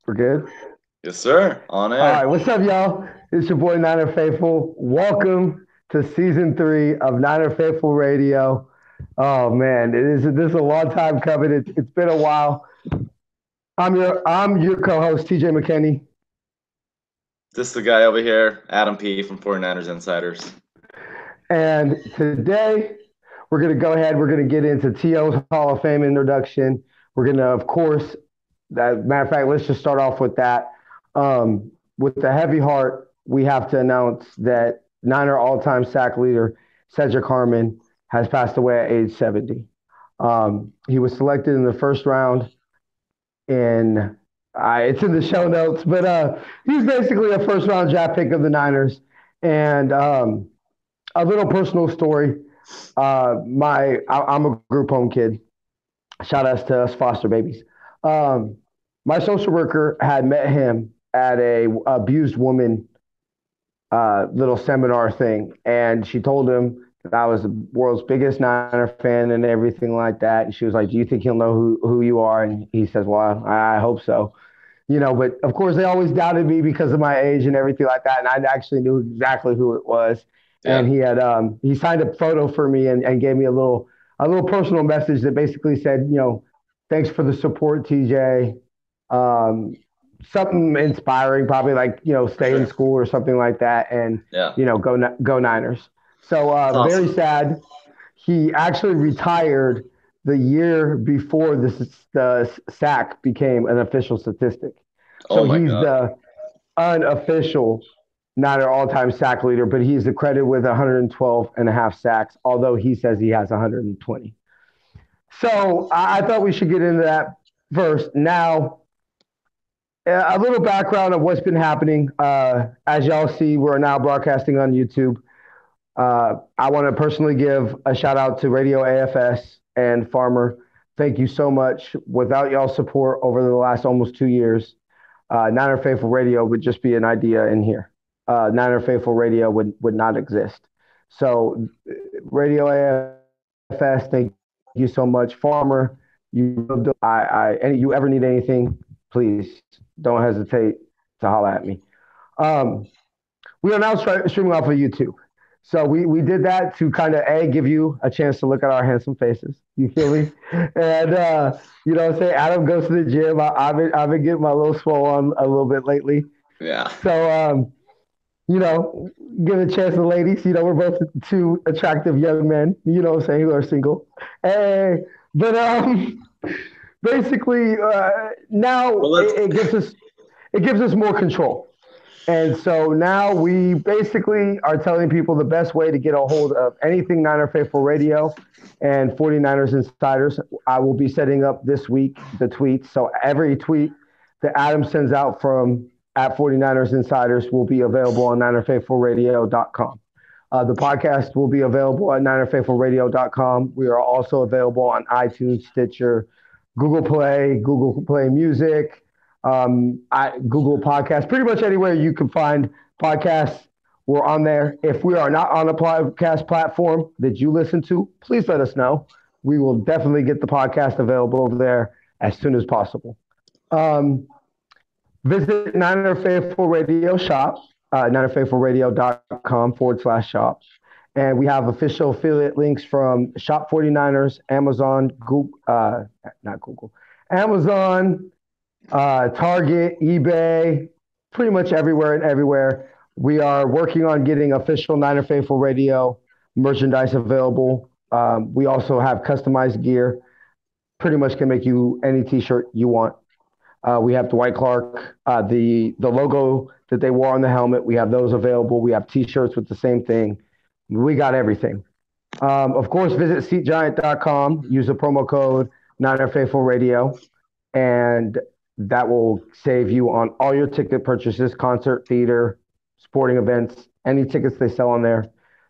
We're good. Yes, sir. On All right, air. what's up, y'all? It's your boy Niner Faithful. Welcome to season 3 of Niner Faithful Radio. Oh man, this is a long time coming. It's been a while. I'm your co-host TJ McKinney, This is the guy over here, Adam P. from 49ers Insiders. and today we're gonna go ahead. We're gonna get into To's Hall of Fame introduction. We're gonna, of course, matter of fact, let's just start off with that. With a heavy heart, we have to announce that Niner all-time sack leader Cedric Harmon has passed away at age 70. He was selected in the first round, and it's in the show notes, but he's basically a first-round draft pick of the Niners. And a little personal story. I'm a group home kid. Shout outs to us foster babies. Um, my social worker had met him at a abused woman little seminar thing, and she told him that I was the world's biggest Niner fan and everything like that. And she was like, "Do you think he'll know who you are?" And he says, "Well, I hope so." But of course they always doubted me because of my age and everything like that. And I actually knew exactly who it was. And Yeah. he signed a photo for me and gave me a little personal message that basically said, thanks for the support, TJ. Um, Something inspiring, probably like, For stay in sure. school or something like that, and Yeah. go Niners. So It's very awesome. sad. He actually retired the year before the sack became an official statistic. Oh So my he's God. the unofficial, not an all-time sack leader, but he's credited with 112 and a half sacks, although he says he has 120. So I thought we should get into that first. Now, a little background of what's been happening. As y'all see, we're now broadcasting on YouTube. I want to personally give a shout out to Radio AFS and Farmer. Thank you so much. Without y'all support over the last almost 2 years, Niner Faithful Radio would just be an idea in here. Niner Faithful Radio would not exist. So, Radio AFS, thank you so much. Farmer, any you ever need anything, please don't hesitate to holler at me. Um, we are now streaming off of YouTube. So we did that to kind of give you a chance to look at our handsome faces. You feel me? And say Adam goes to the gym. I've been getting my little swole on a little bit lately. Yeah. So you know, give a chance to the ladies. We're both two attractive young men. What I'm saying, who are single. Hey, but basically now Well, let's. it gives us more control. And so now we basically are telling people the best way to get a hold of anything Niner Faithful Radio and 49ers Insiders. I will be setting up this week the tweets. So every tweet that Adam sends out from at 49ers Insiders will be available on NinerFaithfulRadio.com. The podcast will be available at NinerFaithfulRadio.com. We are also available on iTunes, Stitcher, Google Play Music, Google Podcasts, pretty much anywhere you can find podcasts. We're on there. If we are not on a podcast platform that you listen to, please let us know. We will definitely get the podcast available over there as soon as possible. Um, Visit Niner Faithful Radio shop, ninerfaithfulradio.com/shop. And we have official affiliate links from Shop 49ers, Amazon, Google, not Google, Amazon, Target, eBay, pretty much everywhere and everywhere. We are working on getting official Niner Faithful Radio merchandise available. We also have customized gear. Pretty much can make you any T-shirt you want. We have Dwight Clark, the logo that they wore on the helmet. We have those available. We have T-shirts with the same thing. We got everything. Of course, visit SeatGiant.com. Use the promo code Niner Faithful Radio, and that will save you on all your ticket purchases, concert, theater, sporting events, any tickets they sell on there.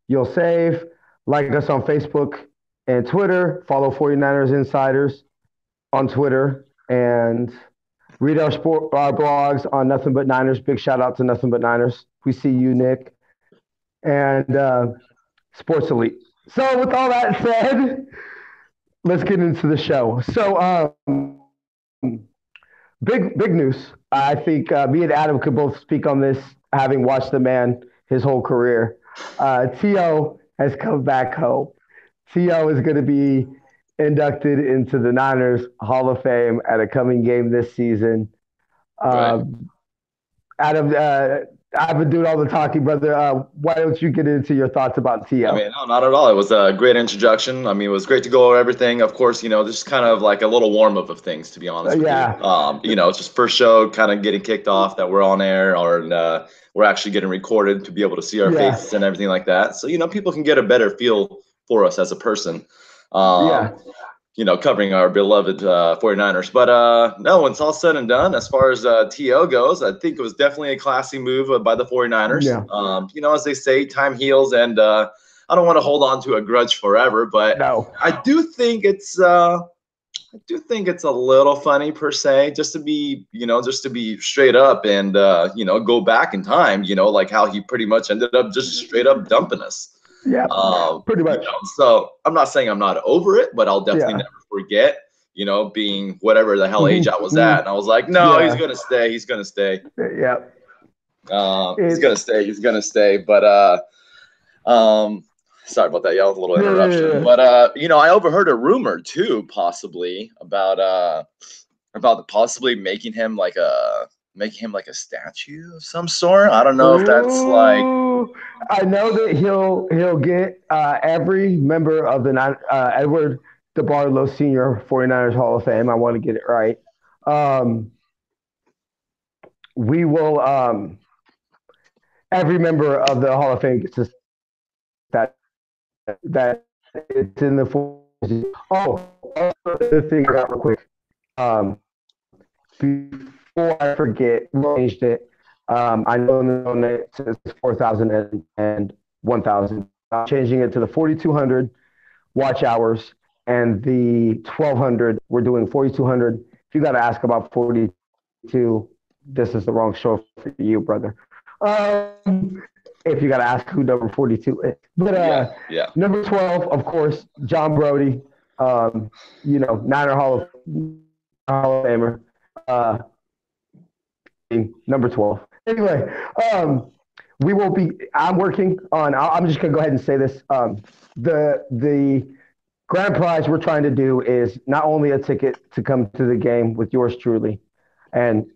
You'll save. Like us on Facebook and Twitter. Follow 49ers Insiders on Twitter, and read our blogs on Nothing But Niners. Big shout out to Nothing But Niners. We see you, Nick, and Sports Elite. So, with all that said, let's get into the show. So, big news. I think me and Adam could both speak on this, having watched the man his whole career. T.O. has come back home. T.O. is going to be inducted into the Niners Hall of Fame at a coming game this season. Right. Uh, Adam, I've been doing all the talking, brother. Why don't you get into your thoughts about I T.O.? mean, no, not at all. It was a great introduction. I mean, it was great to go over everything. Of course, just kind of like a little warm up of things, to be honest with you. Yeah, It's just first show kind of getting kicked off that we're on air or we're actually getting recorded to be able to see our yeah, faces and everything like that. So, people can get a better feel for us as a person. Um, yeah, Covering our beloved 49ers. But no, when it's all said and done, as far as TO goes, I think it was definitely a classy move by the 49ers. yeah. As they say, time heals, and I don't want to hold on to a grudge forever, but No. I do think it's a little funny per se, just to be straight up and go back in time, like how he pretty much ended up just straight up dumping us. Yeah, pretty much. So I'm not saying I'm not over it, but I'll definitely Yeah. never forget, being whatever the hell age I was at. And I was like, no, he's Yeah. going to stay. He's going to stay. Yeah. He's going It, to stay. He's going to stay. But, sorry about that. Yeah, was a little yeah, interruption. yeah, But, I overheard a rumor too, possibly about possibly making him like a statue of some sort. I don't yeah. know if that's like, Ooh, I know that he'll get every member of the Edward DeBartolo Senior 49ers Hall of Fame. I want to get it right. Um, we will every member of the Hall of Fame gets a that it's in the form. Oh, also the thing I got real quick. Um, before I forget, we changed it. I know it says 4,000 and 1,000. I'm changing it to the 4,200 watch hours and the 1,200. We're doing 4,200. If you got to ask about 42, this is the wrong show for you, brother. If you got to ask who number 42 is. But yeah, yeah. number 12, of course, John Brody, Niner Hall of Famer. Uh, number 12. Anyway, we will be. I'm working on. I'm just gonna go ahead and say this. The grand prize we're trying to do is not only a ticket to come to the game with yours truly, and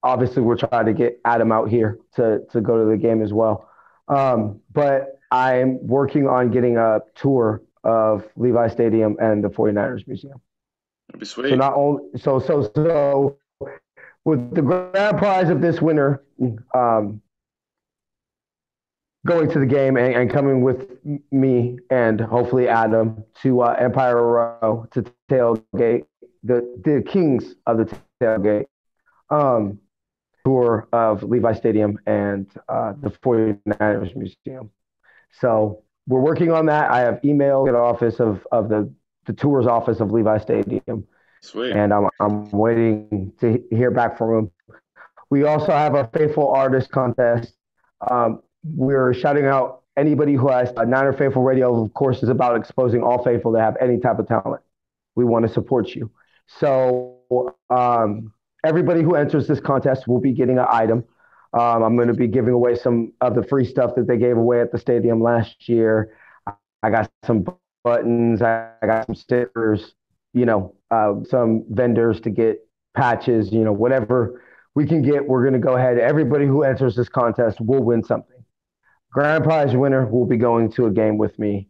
obviously we're trying to get Adam out here to go to the game as well. But I'm working on getting a tour of Levi Stadium and the 49ers Museum. That'd be So sweet. not only so with the grand prize of this winner um, going to the game and coming with me and hopefully Adam to Empire Row to tailgate the kings of the tailgate um, tour of Levi Stadium and the 49ers Museum. So we're working on that. I have emailed the office of the tour's office of Levi Stadium, Sweet. and I'm waiting to hear back from them. We also have our Faithful Artist contest. We're shouting out anybody who has a Niner Faithful Radio. Of course, is about exposing all faithful that have any type of talent. We want to support you. So everybody who enters this contest will be getting an item. I'm going to be giving away some of the free stuff that they gave away at the stadium last year. I got some buttons. I got some stickers. Some vendors to get patches. Whatever we can get, we're going to go ahead. Everybody who enters this contest will win something. Grand prize winner will be going to a game with me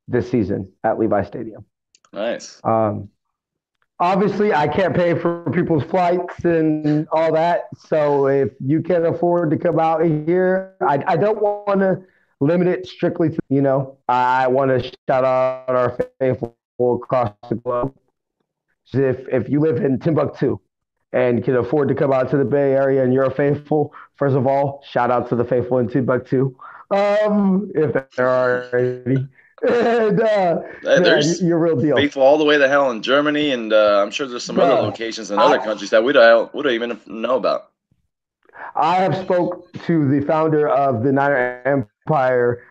this season at Levi Stadium. Nice. Um, Obviously, I can't pay for people's flights and all that. So if you can afford to come out here, I don't want to limit it strictly to, I want to shout out our faithful across the globe. So if you live in Timbuktu and can afford to come out to the Bay Area and you're a faithful, first of all, shout out to the faithful in Timbuktu, if there are any. And man, There's you're a real deal. faithful all the way to hell in Germany, and I'm sure there's some other Bruh, locations in other I, countries that we don't even know about. I have spoke to the founder of the Niner Empire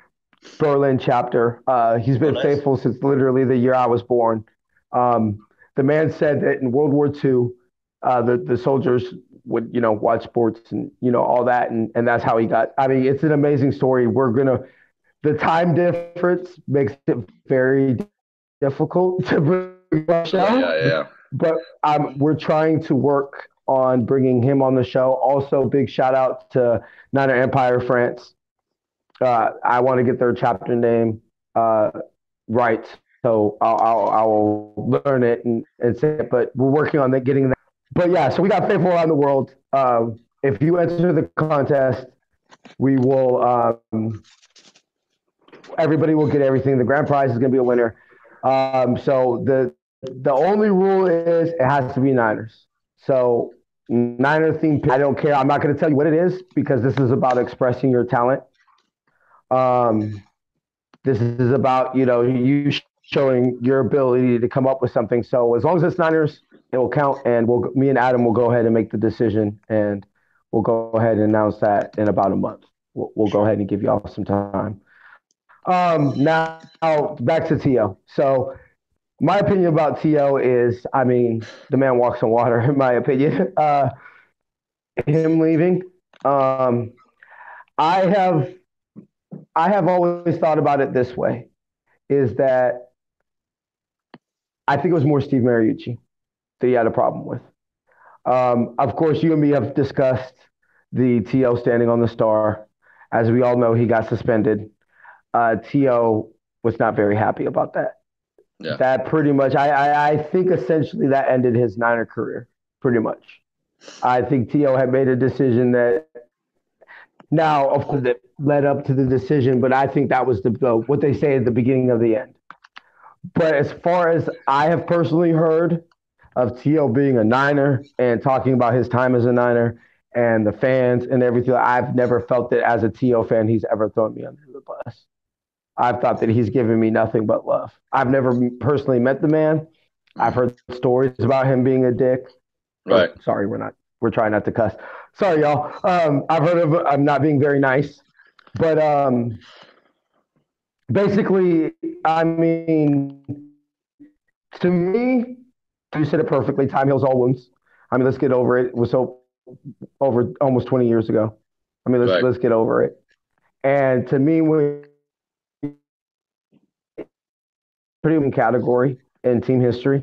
Berlin chapter. He's Oh, been nice. faithful since literally the year I was born. The man said that in World War II, the soldiers would watch sports and all that, and that's how he got. I mean, it's an amazing story. The time difference makes it very difficult to bring the Yeah, show, yeah, yeah. but we're trying to work on bringing him on the show. Also, big shout out to Niner Empire France. I want to get their chapter name uh, right, so I'll learn it and say it. But we're working on getting that. But yeah, so we got Faithful Around the World. If you enter the contest, we will. Everybody will get everything. The grand prize is going to be a winner. So the only rule is it has to be Niners. So Niner theme. I don't care. I'm not going to tell you what it is because this is about expressing your talent. Um, this is about you showing your ability to come up with something. So as long as it's Niners, it will count. And me and Adam will go ahead and make the decision, and we'll go ahead and announce that in about a month. We'll go ahead and give y'all some time. Now back to T.O. So my opinion about T.O. is, I mean, the man walks on water, in my opinion. Him leaving. Um, I have I have always thought about it this way: is that I think it was more Steve Mariucci that he had a problem with. Of course, you and me have discussed the T.O. standing on the star. As we all know, he got suspended. T.O. was not very happy about that. Yeah. That pretty much, I think essentially that ended his Niner career, pretty much. I think T.O. had made a decision that, now, of course, that led up to the decision, but I think that was what they say at the beginning of the end. But as far as I have personally heard of T.O. being a Niner and talking about his time as a Niner and the fans and everything, I've never felt that as a T.O. fan, he's ever thrown me under the bus. I've thought that he's given me nothing but love. I've never personally met the man. I've heard stories about him being a dick. Right. Sorry, we're trying not to cuss. Sorry, y'all. I've heard of I'm not being very nice. But basically, I mean, to me, you said it perfectly. Time heals all wounds. I mean, let's get over it. It was so over almost 20 years ago. I mean, let's get over it. And to me, when pretty category in team history,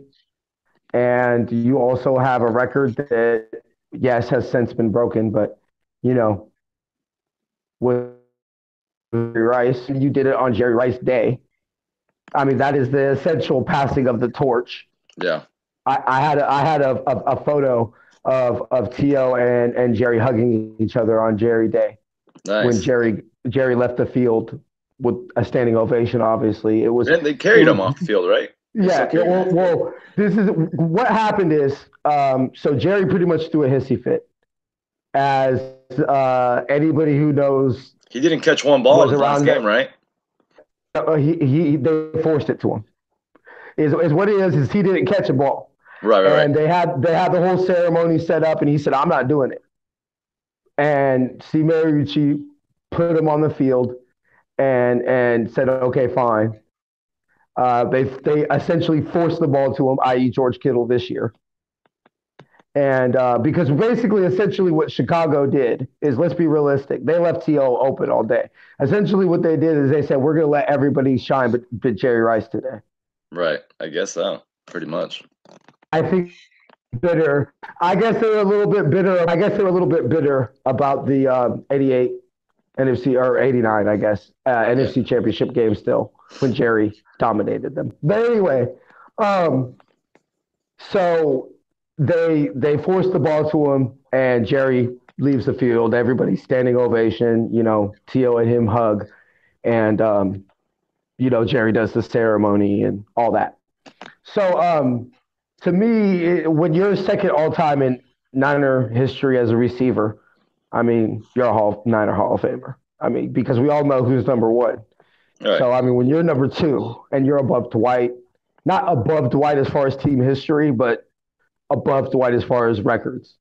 and you also have a record that, yes, has since been broken, but with Jerry Rice, you did it on Jerry Rice Day. I mean, that is the essential passing of the torch. Yeah. I had a photo of T.O. and Jerry hugging each other on Jerry Day. Nice. When Jerry left the field with a standing ovation. Obviously, it was. And they carried him off the field, right? Yeah. Well, this is what happened. Is so Jerry pretty much threw a hissy fit, as anybody who knows. He didn't catch one ball in his last game, right? They forced it to him. Is what it is he didn't catch a ball. Right. And they had the whole ceremony set up, and he said, "I'm not doing it." And Steve Mariucci put him on the field and said, "Okay, fine." They essentially forced the ball to him, i.e., George Kittle this year. And because basically, essentially, what Chicago did is, let's be realistic, they left T.O. open all day. Essentially, what they did is they said, we're going to let everybody shine but Jerry Rice today. Right. I guess so. Pretty much. I think bitter. I guess they were a little bit bitter about the 88 NFC or 89, I guess, NFC Championship game still when Jerry dominated them. But anyway, so they forced the ball to him, and Jerry leaves the field. Everybody's standing ovation. T.O. and him hug, and Jerry does the ceremony and all that. So to me, when you're second all time in Niner history as a receiver, I mean, you're a Niner Hall of Famer. I mean, because we all know who's number one. Right. So I mean, when you're number two and you're above Dwight, not above Dwight as far as team history, but above Dwight as far as records,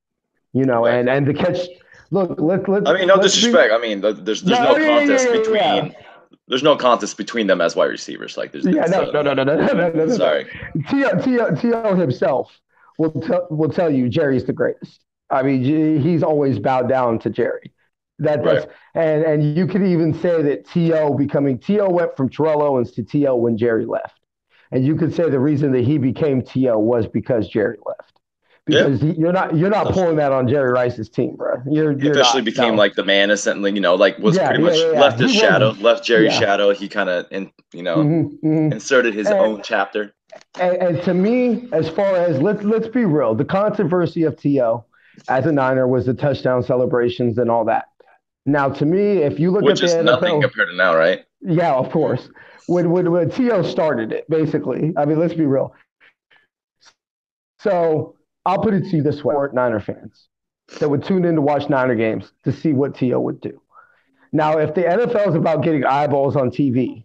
right. and the catch. Look, let's. I mean, no disrespect. I mean, there's no contest between. Yeah. There's no contest between them as wide receivers. Like, there's no. Sorry. T.O. himself will tell you Jerry's the greatest. I mean, he's always bowed down to Jerry. Right. That's and you could even say that T.O. went from Terrell Owens to T.O. when Jerry left, and you could say the reason that he became T.O. was because Jerry left. Yeah. Because you're not pulling that on Jerry Rice's team, bro. He You're officially not. became No. like the man, and like was Yeah, pretty yeah, much yeah, left yeah. his He shadow, was. left Jerry's Yeah. shadow. He kind of, Hmm. inserted his And, own chapter. and to me, as far as let's be real, the controversy of To as a Niner was the touchdown celebrations and all that. Now, to me, if you look at Which the is nothing NFL, compared to now, right? yeah, of course, when To started it, basically. I mean, let's be real. So I'll put it to you this way: Niner fans that would tune in to watch Niner games to see what To would do. Now, if the NFL is about getting eyeballs on TV,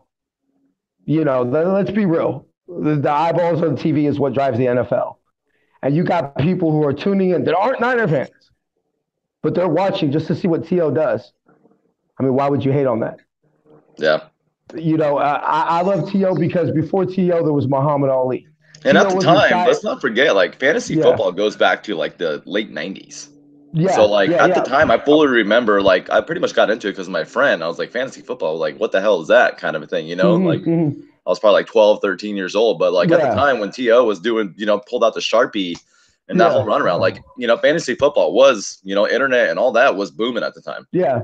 let's be real. The eyeballs on TV is what drives the NFL. And you got people who are tuning in that aren't Niner fans, but they're watching just to see what To does. I mean, why would you hate on that? Yeah. I love To because before To there was Muhammad Ali. And at To the was the time, guy. let's not forget, like fantasy Yeah, football goes back to like the late '90s. So yeah, like yeah, at the yeah. time, I fully remember like I pretty much got into it because of my friend. I was like fantasy football, like what the hell is that kind of a thing, Like Mm-hmm. I was probably like 12, 13 years old. But like at the Yeah, time when To was doing, pulled out the Sharpie and that whole yeah, runaround, like fantasy football was, internet and all that was booming at the time. yeah.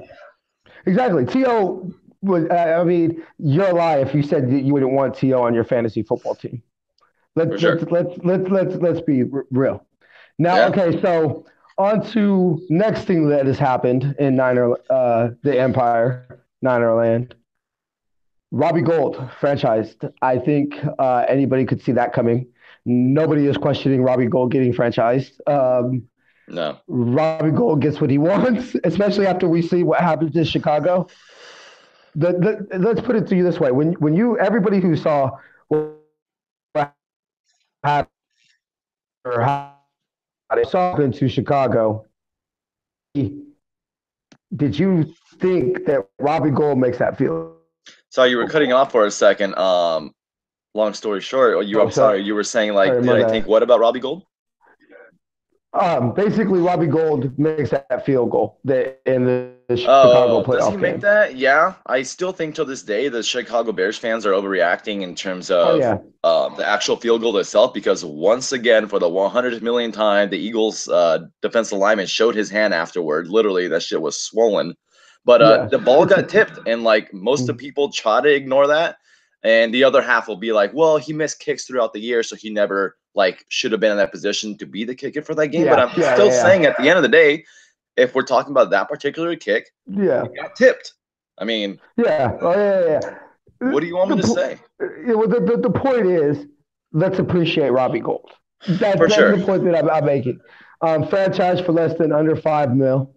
Exactly. To was. I mean, you're a lie if you said that you wouldn't want To on your fantasy football team. For Let's sure. let's let's let's let's let's be real. Now, Yeah. okay, so on to next thing that has happened in the Empire, Niner Land. Robbie Gold franchised. I think anybody could see that coming. Nobody is questioning Robbie Gold getting franchised. No. Robbie Gold gets what he wants, especially after we see what happens in Chicago. Let's put it to you this way: when you everybody who saw what happened or how they saw into Chicago, did you think that Robbie Gold makes that field So you were cutting goal? off for a second. Long story short, I'm Oh, sorry, sorry, you were saying like, did my I think bad. what about Robbie Gold? Basically, Robbie Gold makes that field goal in the Chicago Oh, does he playoff make game. that? Yeah, I still think till this day the Chicago Bears fans are overreacting in terms Oh of yeah, the actual field goal itself. Because once again, for the 100th millionth time, the Eagles defensive lineman showed his hand afterward. Literally, that shit was swollen. But yeah. the ball It's got tipped, and like most of mm, the people try to ignore that, and the other half will be like, "Well, he missed kicks throughout the year, so he never like should have been in that position to be the kicker for that game." But yeah, I'm yeah, still yeah, saying, at the end of the day, if we're talking about that particular kick, yeah, it got tipped. I mean, yeah. Oh yeah, yeah. Yeah. what do you want me The, to say? the point is, let's appreciate Robbie Gold. For That's sure. the point that I'm making. Franchise for less than under 5 mil.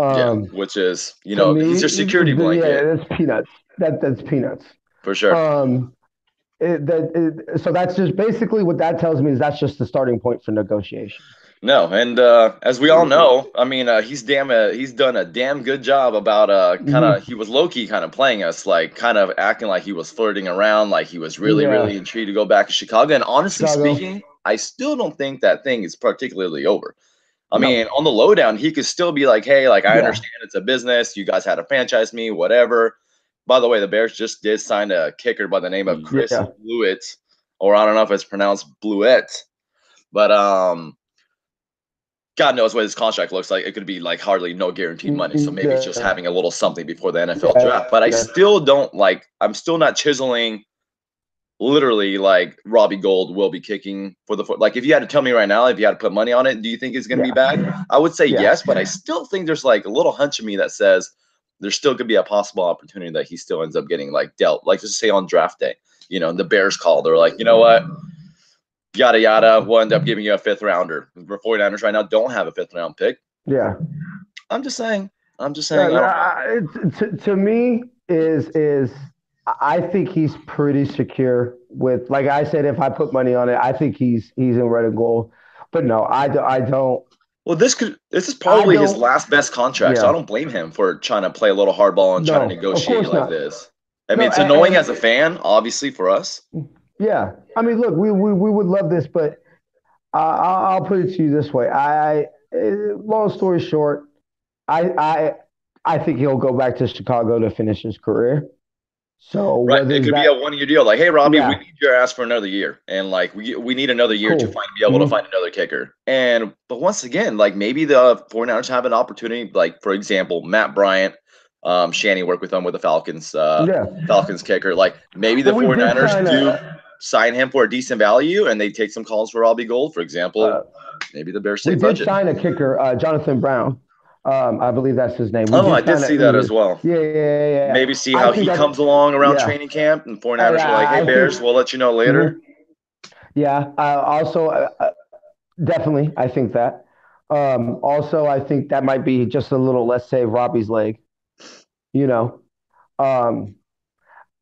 Yeah, Um, which is, to he's me, your security blanket yeah, that's peanuts. That's peanuts. for sure. Um, so that's just basically what that tells me is that's just the starting point for negotiations. No, and as we all know, I mean, he's done a damn good job about kind of Hmm. he was low key kind of playing us like kind of acting like he was flirting around, like he was really Yeah, really intrigued to go back to Chicago. And honestly Chicago. speaking, I still don't think that thing is particularly over. I No. mean, on the lowdown, he could still be like, "Hey, like I Yeah, understand it's a business. You guys had to franchise me, whatever." By the way, the Bears just did sign a kicker by the name of Chris yeah. Blewett, or I don't know if it's pronounced Blewett, but God knows what his contract looks like. It could be like hardly no guaranteed money. So maybe it's just Yeah, having a little something before the NFL yeah, draft. But I yeah. still don't like. I'm still not chiseling literally like Robbie Gold will be kicking for the foot. Like if you had to tell me right now, if you had to put money on it, do you think it's going to be Yeah, bad? I would say yeah, yes, but I still think there's like a little hunch of me that says there still could be a possible opportunity that he still ends up getting like dealt. Like just say on draft day, the Bears call. They're like, you know what? Yada yada. We'll end up giving you a fifth rounder. The 49ers right now don't have a fifth round pick. yeah. I'm just saying. I'm just saying. I don't know. To me is I think he's pretty secure with like I said if I put money on it I think he's in red and gold, but no I don't Well, this is I probably his don't last best contract, so I yeah don't blame him for trying to play a little hardball and trying to no of negotiate course like not this. I mean, no it's annoying as a fan, obviously for us. yeah I mean look we would love this but I'll put it to you this way. Long story short, I I I think he'll go back to Chicago to finish his career. So Right. whether It it's could be a that, 1 year deal. Like, hey, Robbie, we yeah, need your ass for another year. And like we need another year to cool. find be able to Hmm. find another kicker. And but once again, like maybe the 49ers have an opportunity, like for example, Matt Bryant, Shanny worked with them with the Falcons, Yeah. Falcons kicker. Like maybe the Well, we did 49ers sign do a sign him for a decent value and they take some calls for Robbie Gold, for example. uh, Maybe the Bears we take did budget. sign a kicker, Jonathan Brown. I believe that's his name. We Oh, I did did sign a see that as well. yeah, yeah, yeah, yeah, yeah. Maybe see I how think he that comes along around yeah, training camp and 49ers are like, hey, I think Bears, we'll let you know later. mhm. Yeah. Also, definitely, I think that. Also, I think that might be just a little, let's say, Robbie's leg. You know, um,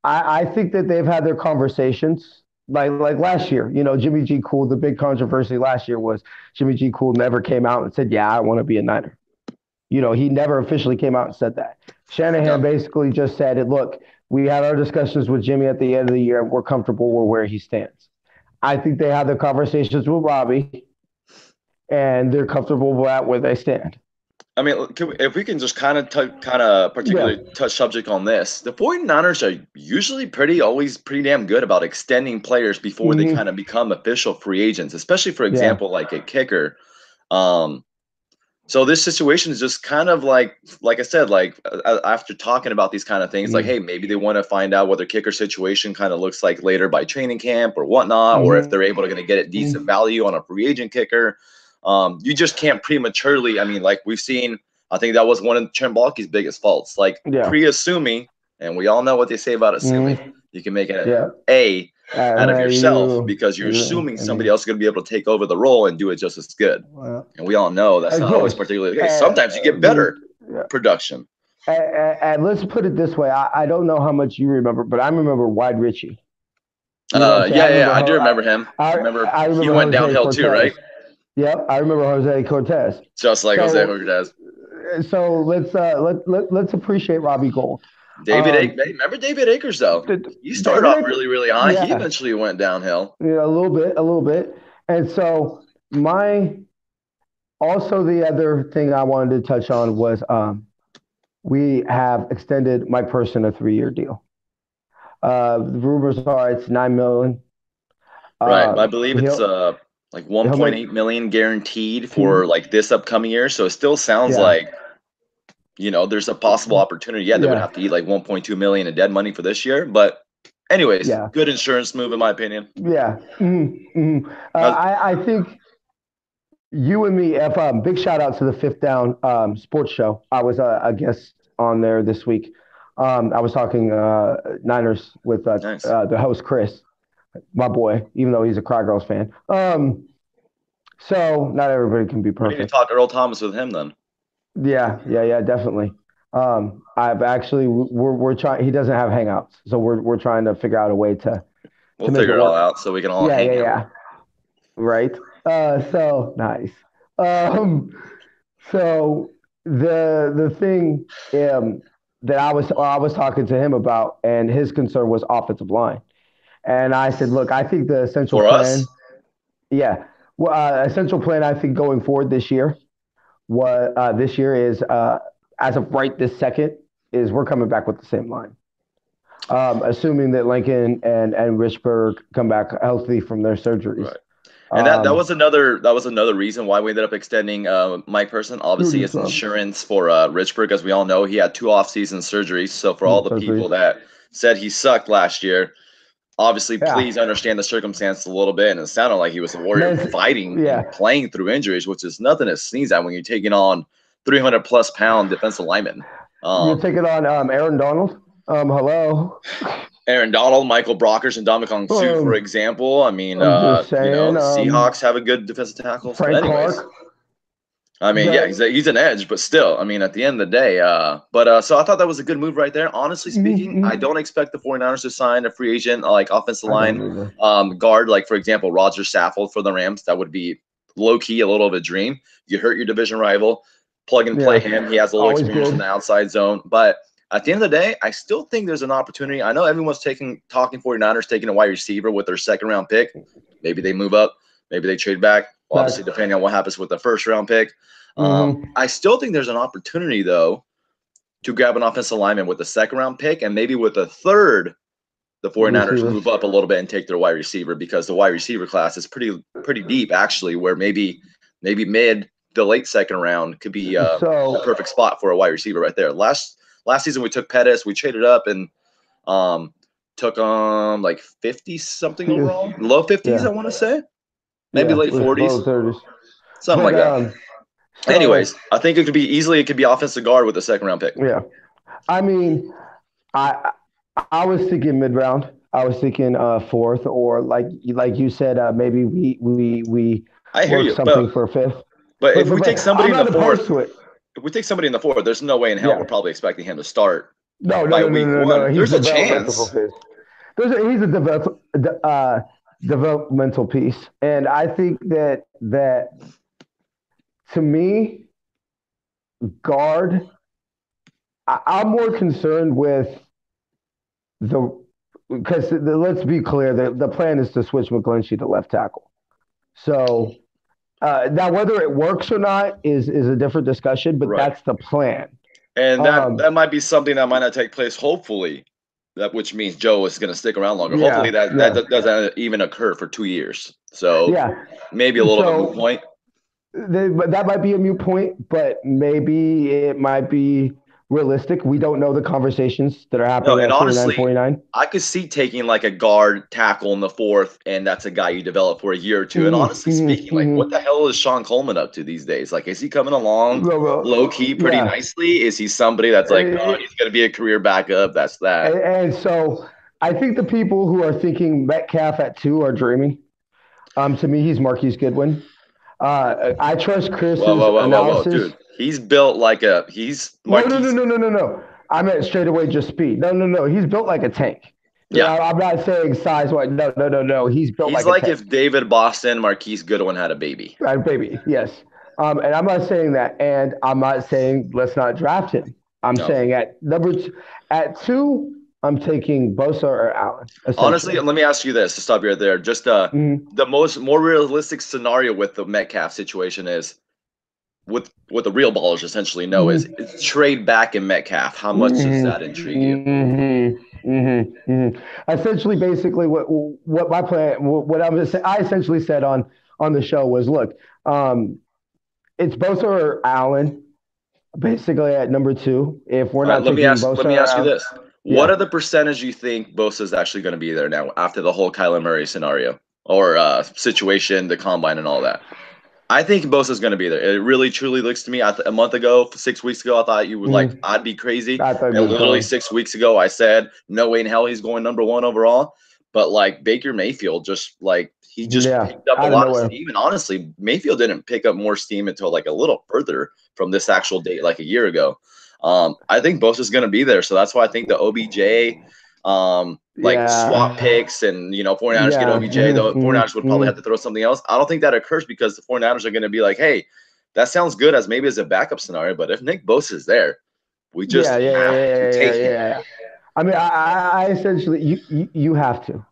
I think that they've had their conversations. Like last year, Jimmy G. Cool. The big controversy last year was Jimmy G. Cool never came out and said, "Yeah, I want to be a Niner." He never officially came out and said that. No. Shanahan basically just said, "Look, we had our discussions with Jimmy at the end of the year, and we're comfortable with where he stands." I think they had their conversations with Robbie, and they're comfortable with where they stand. I mean, if we can just kind of Yeah. particularly touch subject on this, the 49ers are usually always pretty damn good about extending players before they kind Hmm. of become official free agents, especially for Yeah. example, like a kicker. Um, so this situation is just kind of like I said, like after talking about these kind of things, like, hey, Mm-hmm. maybe they want to find out what their kicker situation kind of looks like later by training camp or whatnot, or if they're able to going to get a decent value on a free agent kicker. You just can't prematurely. I mean, like we've seen, I think that was one of Trent Baalke's biggest faults, like Yeah. pre-assuming, and we all know what they say about assuming. Mm-hmm. You can make an Yeah. A out of yourself You. because you're assuming I somebody mean, else is going to be able to take over the role and do it just as good. well, And we all know that's of not always course. particularly the case. Sometimes you get The better production. and let's put it this way. I don't know how much you remember, but I remember Wide Richie. You know what I'm saying? Yeah, I do remember him. I remember I he remember went Jose downhill too, right? Cortez. Yep, I remember Jose Cortez. Just like Jose So Hernandez. let's appreciate Robbie Gold. David Um, Akers. Remember David Akers though? He started David, off really, really high. He yeah, eventually went downhill. a a little bit. And so my also the other thing I wanted to touch on was we have extended Mike Person a 3 year deal. The rumors are it's 9 million. Right. Uh, I believe it's like he'll make 1.8 million guaranteed for team. like this upcoming year. So it still sounds Yeah, like there's a possible opportunity. Yeah, they would yeah, have to eat like 1.2 million in dead money for this year. But anyways, yeah, good insurance move in my opinion. yeah. Mm-hmm. Uh, I think you and me, if big shout out to the Fifth Down sports show. I was a guest on there this week. I was talking Niners with nice. the host Chris, my boy, even though he's a Cry Girls fan. So not everybody can be We need to perfect. talk Earl Thomas with him then. Yeah, yeah, yeah, definitely. I've actually we're trying. He doesn't have Hangouts, so we're trying to figure out a way We'll to make it figure it all work. out so we can all Yeah, yeah, hang out. yeah. Right. So nice. Um, so the thing that I was talking to him about, and his concern was offensive line, and I said, look, I think the essential For us? plan, yeah, well, essential plan, I think going forward this year is as of right this second is we're coming back with the same line. Assuming that Lincoln and Richburg come back healthy from their surgeries. Right. And Um, that was another reason why we ended up extending Mike Person. you were Obviously, just it's insurance for Richburg, as we all know. He had 2 off-season surgeries. So for all the people surgeries. that said he sucked last year, obviously, Yeah, please understand the circumstances a little bit. And it sounded like he was a warrior man. fighting and Yeah, playing through injuries, which is nothing to sneeze at when you're taking on 300 plus pound defensive linemen. you're Um, taking on Aaron Donald. Hello. Aaron Donald, Michael Brockers, and Dominic Sue, for Um, example. I mean, I'm just saying. the Seahawks have a good defensive tackles. But Frank anyways, Clark. I mean, yeah, The he's an edge, but still, I mean, at the end of the day, so I thought that was a good move right there. Honestly speaking, I mm-hmm. don't expect the 49ers to sign a free agent like offensive I don't line either. guard, like for example, Roger Saffold for the Rams. That would be low key a little of a dream. You hurt your division rival, plug and play Yeah, him. He has a little always experience in good. the outside zone, but at the end of the day, I still think there's an opportunity. I know everyone's talking 49ers taking a wide receiver with their second round pick. Maybe they move up, maybe they trade back. Facts. obviously depending on what happens with the first round pick. Mm-hmm. I still think there's an opportunity though to grab an offensive lineman with the second round pick, and maybe with the third, the 49ers Receivers. move up a little bit and take their wide receiver, because the wide receiver class is pretty deep actually, where maybe mid the late second round could be a perfect spot for a wide receiver right there. Last season we took Pettis, we traded up and took like 50 something overall, low 50s, Yeah. I want to say, maybe Yeah. late 40s, Low 30s. something But like that. so Anyways, I think it could be offensive guard with the second round pick. yeah. I mean, I I was thinking mid round. I was thinking fourth, or like you said, maybe we I hear work you, something for a fifth. but But if we take somebody I'm in the not fourth, opposed to it. there's no way in hell Yeah. we're probably expecting him to start No, no, by no, no, week no, no. one. He's There's a developmental chance. piece. He's a developmental piece, and I think that to me, guard. I'm more concerned with the because let's be clear, the plan is to switch McGlinchey to left tackle. So now whether it works or not is a different discussion, but Right. that's the plan. And Um, that might be something that might not take place, hopefully, which means Joe is going to stick around longer. Hopefully yeah, yeah, that doesn't even occur for 2 years. So yeah. maybe a little bit moot So point. but that might be a mute point, but maybe it might be realistic. We don't know the conversations that are No, happening and at 49, honestly, 49. I could see taking like a guard tackle in the fourth, and that's a guy you develop for a year or two. And Mm-hmm, honestly speaking, mm-hmm, like, what mm-hmm. the hell is Sean Coleman up to these days? Like, is he coming along low key pretty Yeah. nicely? Is he somebody that's like, oh, he's going to be a career backup? That's that. And so I think the people who are thinking Metcalf at two are dreaming. To me, he's Marquise Goodwin. I trust Whoa, Chris's whoa, whoa, whoa, whoa, analysis. dude. He's built like he's No, no, no, Marquise. no, no, no, no. I meant straight away just speed. No, no, no. He's built like a tank. Yeah. I'm not saying size wise. No, no, no, no. He's built He's like a like tank. if David Boston, Marquise Goodwin had a baby. Baby, yes. And I'm not saying that. And I'm not saying let's not draft him. I'm No. saying at two, I'm taking Bosa or Allen, Honestly, essentially. let me ask you this to stop you right there. Just Mm-hmm. the more realistic scenario with the Metcalf situation is what the real ballers essentially know is Mm-hmm. trade back in Metcalf. How much does that intrigue you? Mm-hmm. Mm-hmm. Mm-hmm. Essentially, basically, what my plan, what I essentially said on the show was, look, um, it's Bosa or Allen, basically at number two. If we're All right, not taking let Bosa me or ask you Allen, this. What yeah. are the percentage you think Bosa is actually going to be there now after the whole Kyler Murray scenario or situation, the combine and all that? I think Bosa's going to be there. It really, truly looks to me. A month ago, 6 weeks ago, I thought you would like, Mm-hmm. I'd be crazy. I thought he And was literally gone. 6 weeks ago, I said, no way in hell he's going number one overall. But like Baker Mayfield, he just Yeah, picked up a out of lot of nowhere. steam. And honestly, Mayfield didn't pick up more steam until like a little further from this actual date, like a year ago. I think Bosa's going to be there. So that's why I think the OBJ, like swap Yeah, picks and 49ers get yeah. OBJ, the Mm-hmm. 49ers would probably have to Mm-hmm. throw something else. I don't think that occurs because the 49ers are going to be like, hey, that sounds good as maybe as a backup scenario, but if Nick Bosa is there, we just Yeah, yeah, yeah, have to yeah, yeah, take him. yeah. I mean, I essentially you have to.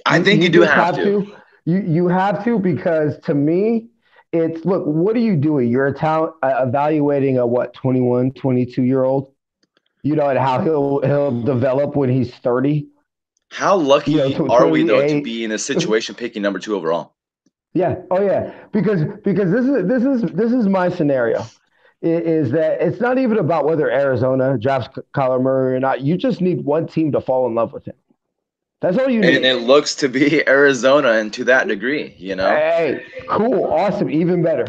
I think You you do just have have to. to. You have to because to me, it's look. What are you doing? You're a talent evaluating a what 21, 22 year old. You know, and how he'll develop when he's 30. How lucky are we though to 28. be in a situation picking number two overall? Yeah. Oh yeah. Because this is my scenario. Is that it's not even about whether Arizona drafts Kyler Murray or not. You just need one team to fall in love with him. That's all you And need. it looks to be Arizona, and to that degree. Hey, cool, awesome, even better.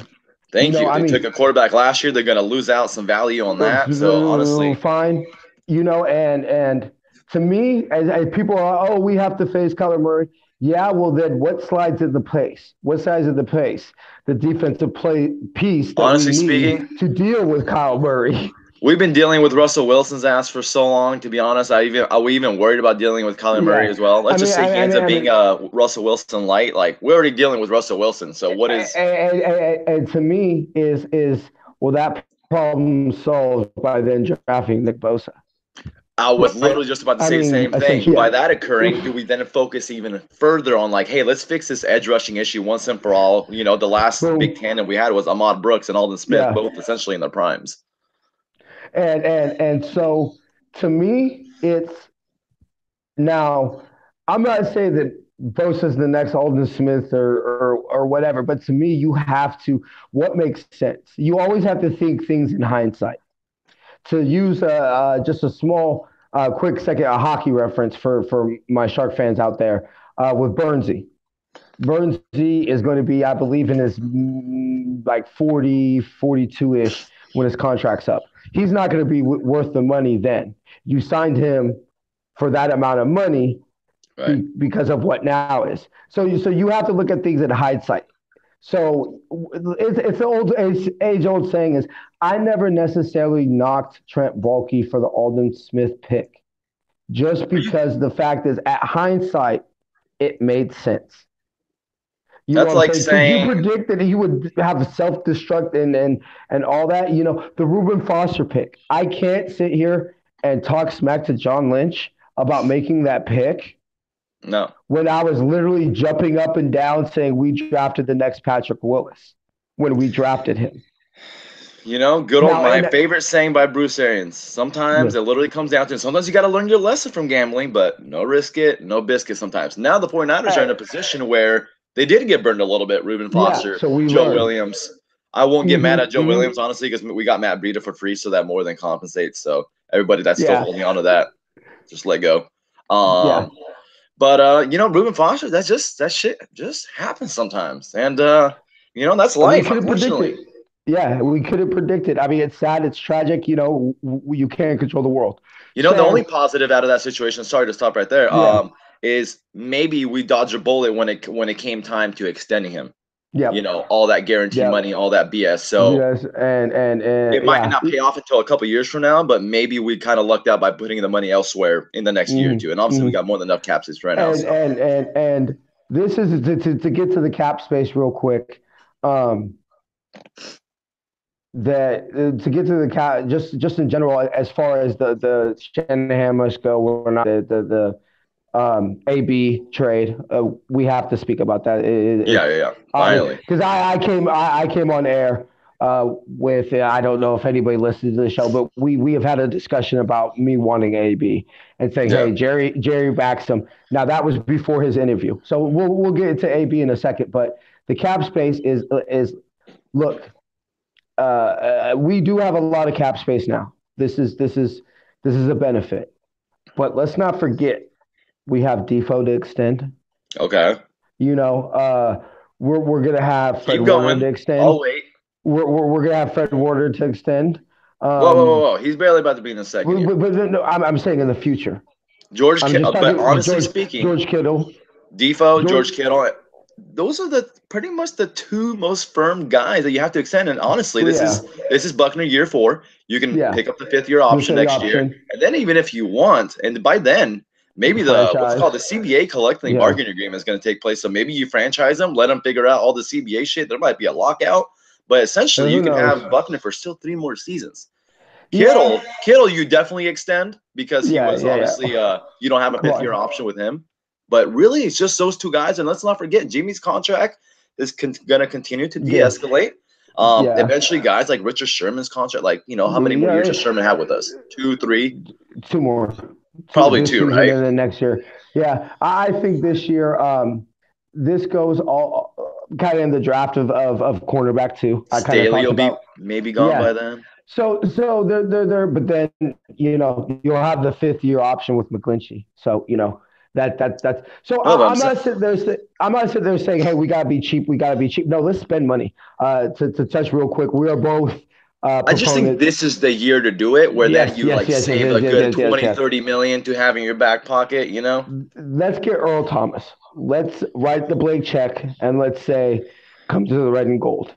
Thank you. I They took mean, a quarterback last year. They're going to lose out some value on that. So honestly, fine. And to me, as people are, oh, we have to face Kyler Murray. Yeah, well then, what slides in the pace? What size of the pace? The defensive play piece that we honestly need speaking, to deal with Kyle Murray. we've been dealing with Russell Wilson's ass for so long. To be honest, are we even worried about dealing with Kyler Murray Yeah, as well? I Let's mean, just say he ends up I being mean, a Russell Wilson light. Like we're already dealing with Russell Wilson. So what is? and to me is well that problem solved by then drafting Nick Bosa. I was right? literally just about to I say the mean, same thing. essentially, By yeah. that occurring, do we then focus even further on like, hey, let's fix this edge rushing issue once and for all? You know, the last big Boom. tandem we had was Ahmad Brooks and Alden Smith, Yeah. both essentially in their primes. And so to me, it's now. I'm not saying that Bosa's the next Alden Smith or whatever, but to me, you have to. What makes sense? You always have to think things in hindsight. To use just a small, quick second, a hockey reference for my Shark fans out there with Bernsey. Bernsey is going to be, I believe, in his like 40, 42-ish when his contract's up. He's not going to be worth the money then. You signed him for that amount of money Right. because of what now is. So you have to look at things in hindsight. So it's the old age old saying is I never necessarily knocked Trent Baalke for the Alden Smith pick, just because the fact is at hindsight it made sense. You know That's what I'm like saying? Could you saying, predict that he would have self destruct and all that? You know, the Reuben Foster pick. I can't sit here and talk smack to John Lynch about making that pick no. when I was literally jumping up and down saying we drafted the next Patrick Willis when we drafted him. You know, good old Now, my and favorite saying by Bruce Arians. yeah, Sometimes it literally comes down to sometimes you got to learn your lesson from gambling, but no risk it, no biscuit sometimes. Now the 49ers are in a position where they did get burned a little bit. Reuben yeah. Foster, So we Joe learned. Williams. I won't get mad at Joe Mm-hmm. Williams, honestly, because we got Matt Breida for free, so that more than compensates. So everybody that's still Yeah, holding on to that, just let go. yeah. Um, but you know, Reuben Foster, that shit just happens sometimes. And you know, that's We life, could have unfortunately. predicted. Yeah, we could have predicted. I mean, it's sad. It's tragic. You know, you can't control the world. You know, the only So positive out of that situation, sorry to stop right there, yeah, is maybe we dodged a bullet when it came time to extending him. You yep, know, all that guarantee yep. money, all that BS. So Yes, and it might yeah. not pay off until a couple years from now, but maybe we kind of lucked out by putting the money elsewhere in the next year or two. And obviously, we Mm-hmm. got more than enough cap space right now. And So this is to get to the cap space real quick. Um, that to get to the cap, just in general, as far as the Shanahan must go, we're not the AB trade. We have to speak about that. yeah, yeah, It's yeah. obvious Finally, because I came on air with I don't know if anybody listens to the show, but we have had a discussion about me wanting AB and saying, yeah. hey, Jerry backs him. Now that was before his interview, so we'll get into AB in a second. But the cap space is look. We do have a lot of cap space now. This is a benefit, but let's not forget we have Defoe to extend. Okay, You know, we're gonna have Fred keep Warner to going. extend. I'll wait. We're gonna have Fred Warner to extend. Whoa, whoa, whoa, Um, whoa! He's barely about to be in the second year. but no, I'm saying in the future. George, I'm just but talking honestly speaking, George Kittle. Defoe, George, George Kittle, those are the pretty much the two most firm guys that you have to extend. And honestly, this yeah, is this is Buckner year 4. You can yeah. pick up the 5th year The option third next year, option, and then even if you want, and by then maybe the what's it franchise. called the CBA collectively Yeah, bargaining agreement is going to take place. So maybe you franchise them, let them figure out all the CBA shit. There might be a lockout, but essentially you who can knows? have Buckner for still 3 more seasons. Yeah, Kittle, you definitely extend because he yeah, was yeah, honestly, yeah. you don't have a Come 5th year on. option with him. But really, it's just those two guys. And let's not forget, Jimmy's contract is going to continue to de Yeah, escalate. yeah, Eventually, guys like Richard Sherman's contract, like, you know, how many more years yeah. does Sherman have with us? Two, three, Two more, two probably this two, season right? and then next year. Yeah, I think this year, this goes all kind of in the draft of cornerback too. I kind of Staley talked will be about. maybe gone Yeah. by then. So they're but then you'll have the 5th year option with McGlinchey. So that's so No, but I'm not sitting there. I'm not sitting there saying, hey, we gotta be cheap. We gotta be cheap. No, let's spend money. To touch real quick, we are both I just think proponent. this is the year to do it where then Yes, you yes, like yes, yes, save yes, a yes, good yes, yes, 20, yes. 30 million to have in your back pocket, you know? Let's get Earl Thomas. Let's write the blank check and let's say, come to the red and gold.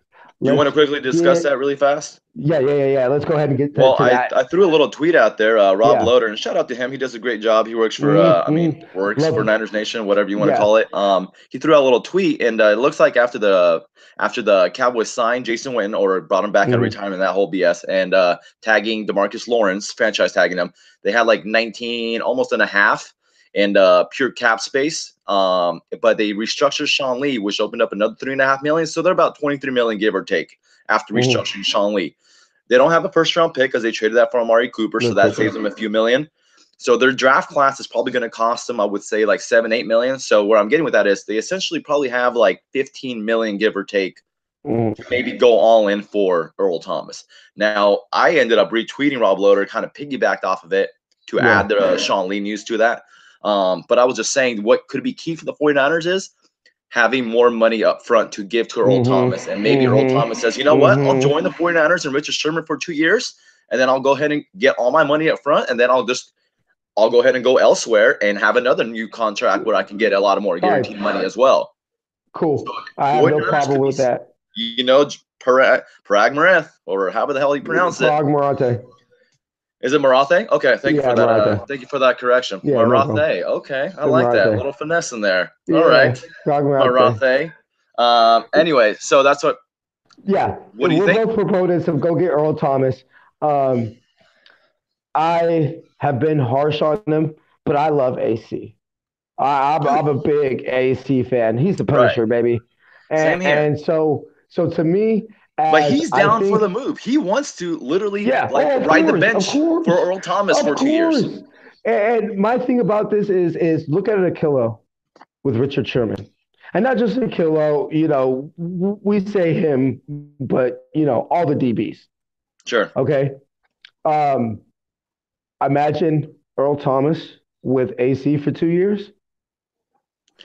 you want to Let's quickly discuss get that really fast? yeah. Let's go ahead and get Well, to that. I threw a little tweet out there, Rob Yeah. Loader, and shout out to him. He does a great job. He works for, works for Love. Niners Nation, whatever you want to Yeah. call it. He threw out a little tweet, and it looks like after the Cowboys signed Jason Witten or brought him back out of Mm-hmm. retirement, that whole BS, and tagging Demarcus Lawrence, franchise tagging him, they had like 19, almost and a half, and pure cap space. But they restructured Sean Lee, which opened up another $3.5 million. So they're about 23 million, give or take, after Mm-hmm. restructuring Sean Lee. They don't have a first round pick because they traded that for Amari Cooper, so Look, that Cooper. saves them a few million. So their draft class is probably going to cost them, I would say, like 7-8 million. So where I'm getting with that is they essentially probably have like 15 million, give or take, to maybe go all in for Earl Thomas. Now, I ended up retweeting Rob Loader, kind of piggybacked off of it to Yeah. add the Sean Lee news to that. But I was just saying what could be key for the 49ers is having more money up front to give to Earl Thomas. And maybe Earl Thomas says, you know what, I'll join the 49ers and Richard Sherman for 2 years, and then I'll go ahead and get all my money up front, and then I'll go ahead and go elsewhere and have another new contract where I can get a lot of more guaranteed money as well. Cool. So I have no 49ers problem could be, with that. you know, Parag Mareth, or however the hell you pronounce it. Prague Morate. Is it Marathe? Okay, thank you for that. Marathe. Thank you for that correction. Yeah, no problem. Marathe. Okay, I like that. A little finesse in there. All right, Prague Morate. Marathe. Anyway, so that's what. Yeah, What do you we're think? both proponents of go get Earl Thomas. I have been harsh on him, but I love AC. I'm a big AC fan. He's the Right. Punisher, baby. Same here. And so to me, But as he's I down for think, the move. He wants to literally of ride the course, of bench course, for Earl Thomas for of 2 years. course. And my thing about this is look at it a kilo with Richard Sherman. And not just a kilo, we say him, but all the DBs. Sure. Okay. Imagine Earl Thomas with AC for 2 years.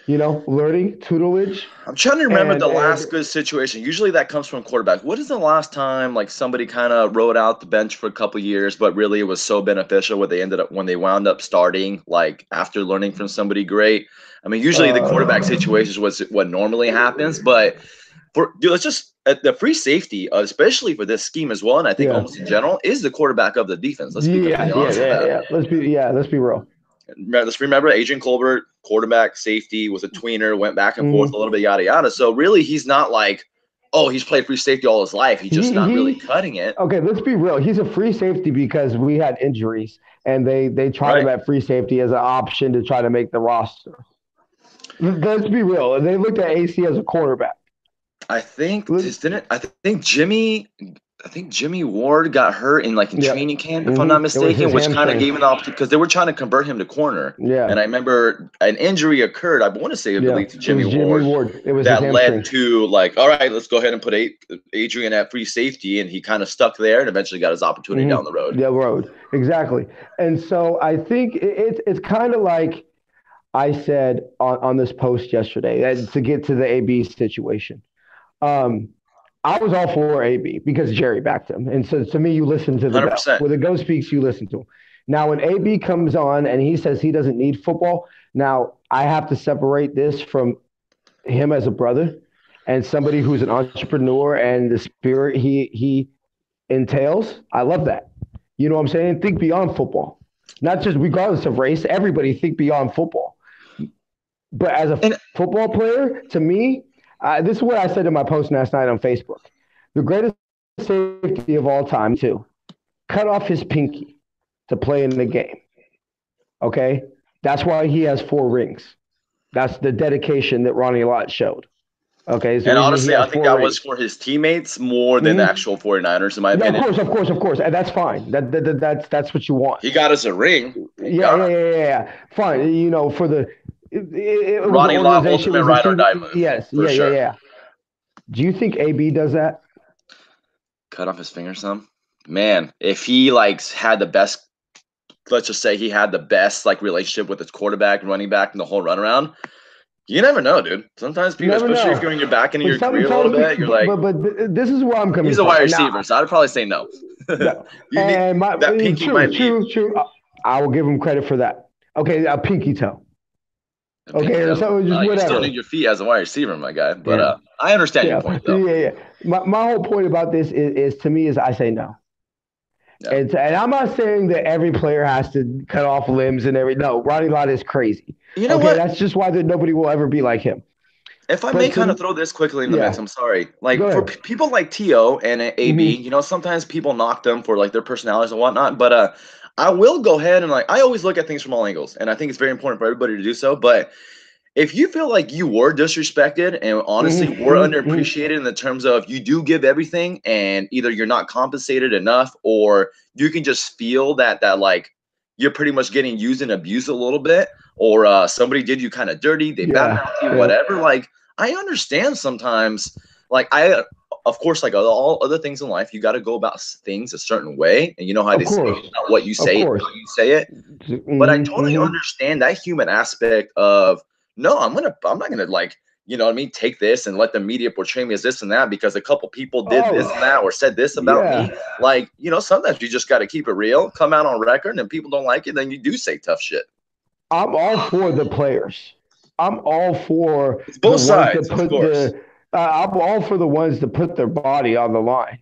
Learning tutelage. I'm trying to remember the last good situation. Usually that comes from quarterback. What is the last time like somebody kind of rode out the bench for a couple years, but really it was so beneficial when they wound up starting like after learning from somebody great? I mean, usually the quarterback situation was what normally happens, but let's just the free safety, especially for this scheme as well, and I think almost in general, is the quarterback of the defense. Let's be completely honest with that. Let's be real. Let's remember Adrian Colbert, quarterback, safety, was a tweener, went back and forth a little bit, yada yada. So really, he's not like, oh, he's played free safety all his life. He's just not really cutting it. Okay, let's be real. He's a free safety because we had injuries, and they tried him at free safety as an option to try to make the roster. Let's be real. They looked at AC as a quarterback. I think Jimmy Ward got hurt in training camp, if I'm not mistaken, which kind of gave him the opportunity because they were trying to convert him to corner. Yeah. And I remember an injury occurred. I want to say, I believe, to Jimmy Ward. It was that led to all right, let's go ahead and put Adrian at free safety, and he kind of stuck there and eventually got his opportunity down the road. Exactly. And so I think it's kind of like I said on this post yesterday, to get to the AB situation. I was all for AB because Jerry backed him. And so to me, you listen to the 100%. bell. When the go speaks, you listen to him. Now, when AB comes on and he says he doesn't need football, now I have to separate this from him as a brother and somebody who's an entrepreneur and the spirit he entails. I love that. You know what I'm saying? Think beyond football. Not just regardless of race, everybody think beyond football. But as a football player, to me, this is what I said in my post last night on Facebook. The greatest safety of all time, too, cut off his pinky to play in the game. Okay? That's why he has 4 rings. That's the dedication that Ronnie Lott showed. Okay? So and honestly, I think that was for his teammates more than the actual 49ers, in my opinion. Of course. And that's fine. That's what you want. He got us a ring. Yeah. Fine. For the Ronnie Lott, ultimate ride or die move. Yes. Yeah. Do you think AB does that? Cut off his finger some? Man, if he had the best, let's just say he had the best relationship with his quarterback, running back, and the whole runaround, you never know, dude. Sometimes people, especially if you're in your back end of your career a little bit, you're like, but this is where I'm coming from. He's a wide receiver, so I'd probably say no. That pinky might be true. I will give him credit for that. Okay, a pinky toe. Okay, so just whatever. You still need your feet as a wide receiver, my guy. But I understand your Yeah, point though. yeah, yeah. My whole point about this is to me is I say no. Yeah. And I'm not saying that every player has to cut off limbs and every no. Ronnie Lott is crazy. You know Okay, what? that's just why that nobody will ever be like him. If I may But kind of to throw this quickly in the mix, yeah, I'm sorry. go Like for ahead. people like To and AB, Hmm. sometimes people knock them for like their personalities and whatnot. But I will go ahead and like I always look at things from all angles, and I think it's very important for everybody to do so. But if you feel like you were disrespected and honestly were Hmm. underappreciated in the terms of you do give everything and either you're not compensated enough or you can just feel that like you're pretty much getting used and abused a little bit or somebody did you kind of dirty, they Yeah, badmouthed you, yeah. whatever. Like I understand sometimes like I of course like all other things in life you got to go about things a certain way and you know how Of they say course, it's not what you of say, it's course. how you say it, but I totally Hmm. understand that human aspect of no, I'm not gonna like, you know what I mean, take this and let the media portray me as this and that because a couple people did this Oh, and that or said this about me. yeah. Like, sometimes you just gotta keep it real, come out on record, and people don't like it, then you do say tough shit. I'm all for the players. I'm all for It's the both ones that sides, of put course. the. I'm all for the ones that put their body on the line.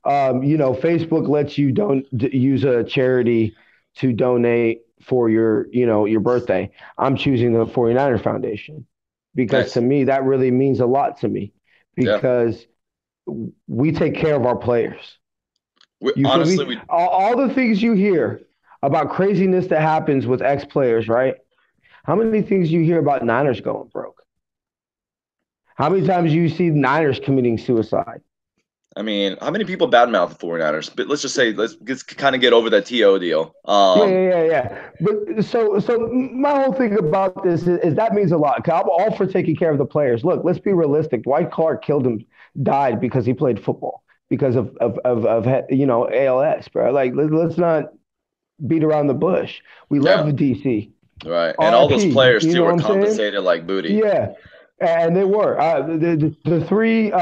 Facebook lets you don't use a charity to donate for your birthday. I'm choosing the 49er Foundation because to Nice. me that really means a lot to me Yeah. because we take care of our players. You feel Honestly, me? we All the things you hear about craziness that happens with ex players, right? How many things you hear about Niners going broke? How many times you see Niners committing suicide? I mean, how many people badmouth the 49ers? But let's just say, let's just kind of get over that TO deal. Yeah, yeah, yeah, yeah. But so my whole thing about this is that means a lot. 'Cause I'm all for taking care of the players. Look, let's be realistic. Dwight Clark died because he played football because of ALS, bro. Like let's not beat around the bush. We Yeah, love DC. right. And all those RIP. players You too know were what I'm saying? compensated like booty. Yeah, and they were the three.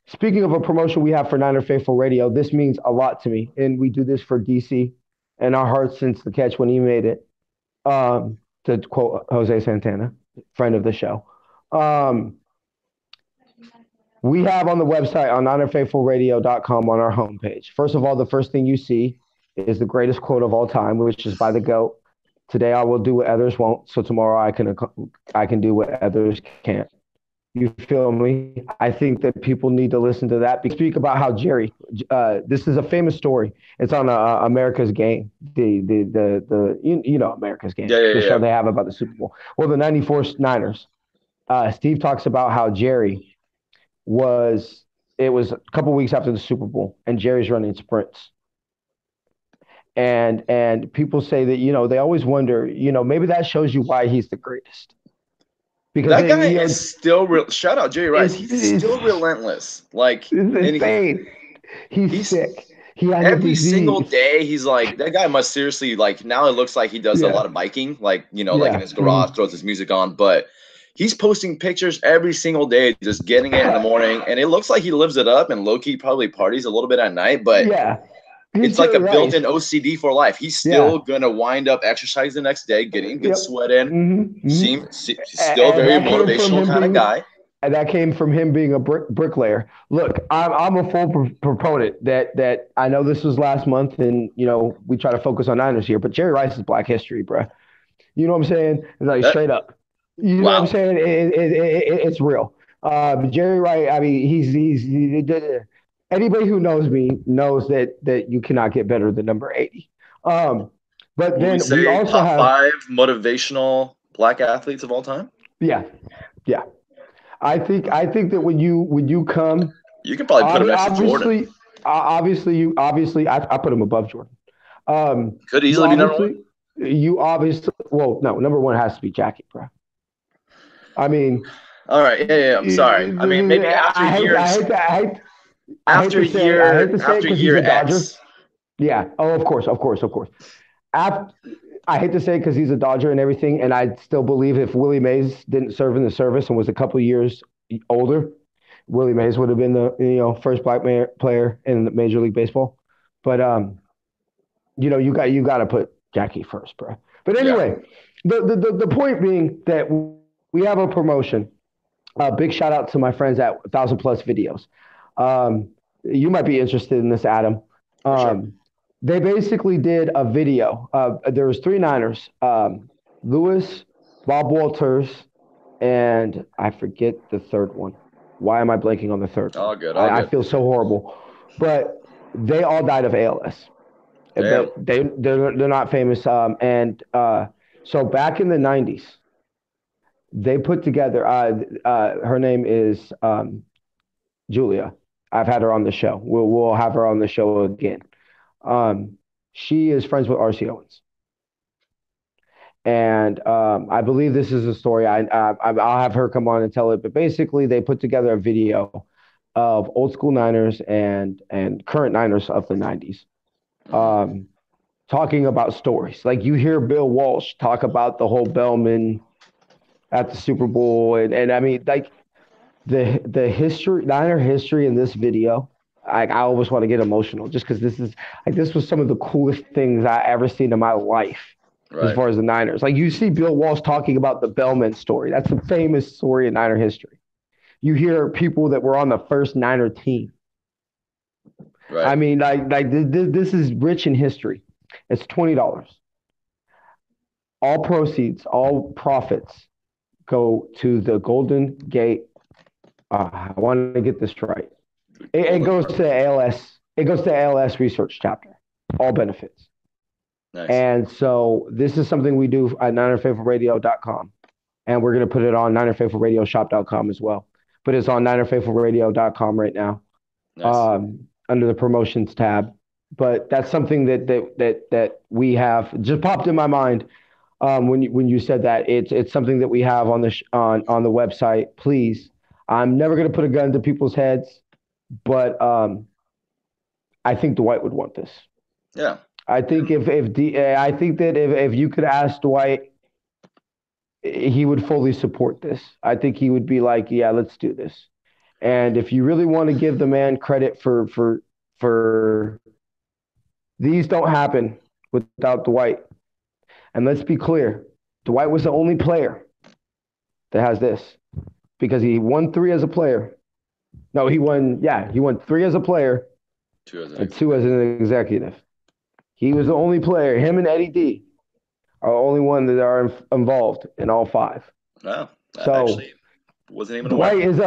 Speaking of a promotion we have for Niner Faithful Radio, this means a lot to me, and we do this for DC and our hearts since the catch when he made it. To quote Jose Santana, friend of the show. Um, we have on the website on ninerfaithfulradio.com on our homepage. First of all, the first thing you see is the greatest quote of all time, which is by the GOAT. Today I will do what others won't, so tomorrow I can do what others can't. You feel me? I think that people need to listen to that. Speak about how Jerry. This is a famous story. It's on America's Game, America's Game, Yeah, yeah, the yeah, show yeah. they have about the Super Bowl. Well, the '94 Niners. Steve talks about how Jerry was. It was a couple weeks after the Super Bowl, and Jerry's running sprints. And people say that they always wonder, maybe that shows you why he's the greatest because That they, guy is still real. Shout out Jerry Rice. it's He's still it's relentless. Like, it's and insane. He's he's sick. He has a every single disease. day. He's like that guy must seriously like. Now it looks like he does a Yeah, lot of biking, like like in yeah. his garage, throws his music on, but. He's posting pictures every single day, just getting it in the morning, and it looks like he lives it up. And low key probably parties a little bit at night, but Yeah. He's it's like Jerry a Rice. built-in OCD for life. He's Yeah. still gonna wind up exercise the next day, getting good Yep. sweat in. Mm-hmm. Mm-hmm. He's still And very that came from motivational him kind of being guy. and that came from him being a bricklayer. Look, I'm a full proponent that I know this was last month, and we try to focus on Niners here, but Jerry Rice is Black History, bro. You know what I'm saying? Like That straight up. You know what I'm wow. saying? It's real. Jerry Wright. I mean, anybody who knows me knows that you cannot get better than number 80. Um, but Would we then we say also top have, five motivational black athletes of all time? yeah, yeah. I think that when you come, You can probably put him next to Jordan. obviously, I put him above Jordan. Could You easily be number one. obviously, well, no, number one has to be Jackie, bro. I mean, All right, yeah, yeah, yeah, I'm sorry. I mean, maybe I hate, I hate, I hate, I hate to say, it because he's year a Dodger. X. Yeah. Oh, of course, of course, of course. After, I hate to say it because he's a Dodger and everything, and I still believe if Willie Mays didn't serve in the service and was a couple years older, Willie Mays would have been the first black player in Major League Baseball. But you got to put Jackie first, bro. But Yeah. anyway, the point being that we have a promotion Big shout out to my friends at 1000 Plus Videos. Um, you might be interested in this, Adam. For sure. They basically did a video. There was three Niners: Lewis, Bob Walters, and I forget the third one. Why am I blanking on the third one? All good, all I good. feel so horrible. But they all died of ALS. Damn. But they're not famous. So back in the '90s, they put together. Her name is Julia. I've had her on the show. We'll have her on the show again. Um, she is friends with R.C. Owens, and I believe this is a story. I'll have her come on and tell it. But basically, they put together a video of old school Niners and current Niners of the '90s, Mhm. um, talking about stories. Like you hear Bill Walsh talk about the whole Bellman at the Super Bowl, and I mean, like the history, Niner history in this video. I always want to get emotional just because this was some of the coolest things I ever seen in my life as Right, far as the Niners. Like you see Bill Walsh talking about the Bellman story. That's a famous story in Niner history. You hear people that were on the first Niner team. right. I mean, this is rich in history. It's $20. All proceeds, all profits go to the Golden Gate. I want to get this right. It Golden goes Corral. to ALS. It goes to ALS research chapter. All benefits. Nice. And so this is something we do at NinerFaithfulRadio.com. And we're going to put it on NinerFaithfulRadioShop.com as well. But it's on NinerFaithfulRadio.com right now, Nice. under the promotions tab. But that's something that we have just popped in my mind when you said that. It's something that we have on on the website. Please, I'm never going to put a gun to people's heads, but I think Dwight would want this. Yeah. I think I think that if you could ask Dwight, he would fully support this. I think he would be like, yeah, let's do this. And if you really want to give the man credit for these don't happen without Dwight. And let's be clear, Dwight was the only player that has this because he won three as a player. No, he won three as a player Two as an and two as executive. an executive. He was the only player. Him and Eddie D are the only one that are involved in all five. Wow. I So actually wasn't even aware. Dwight is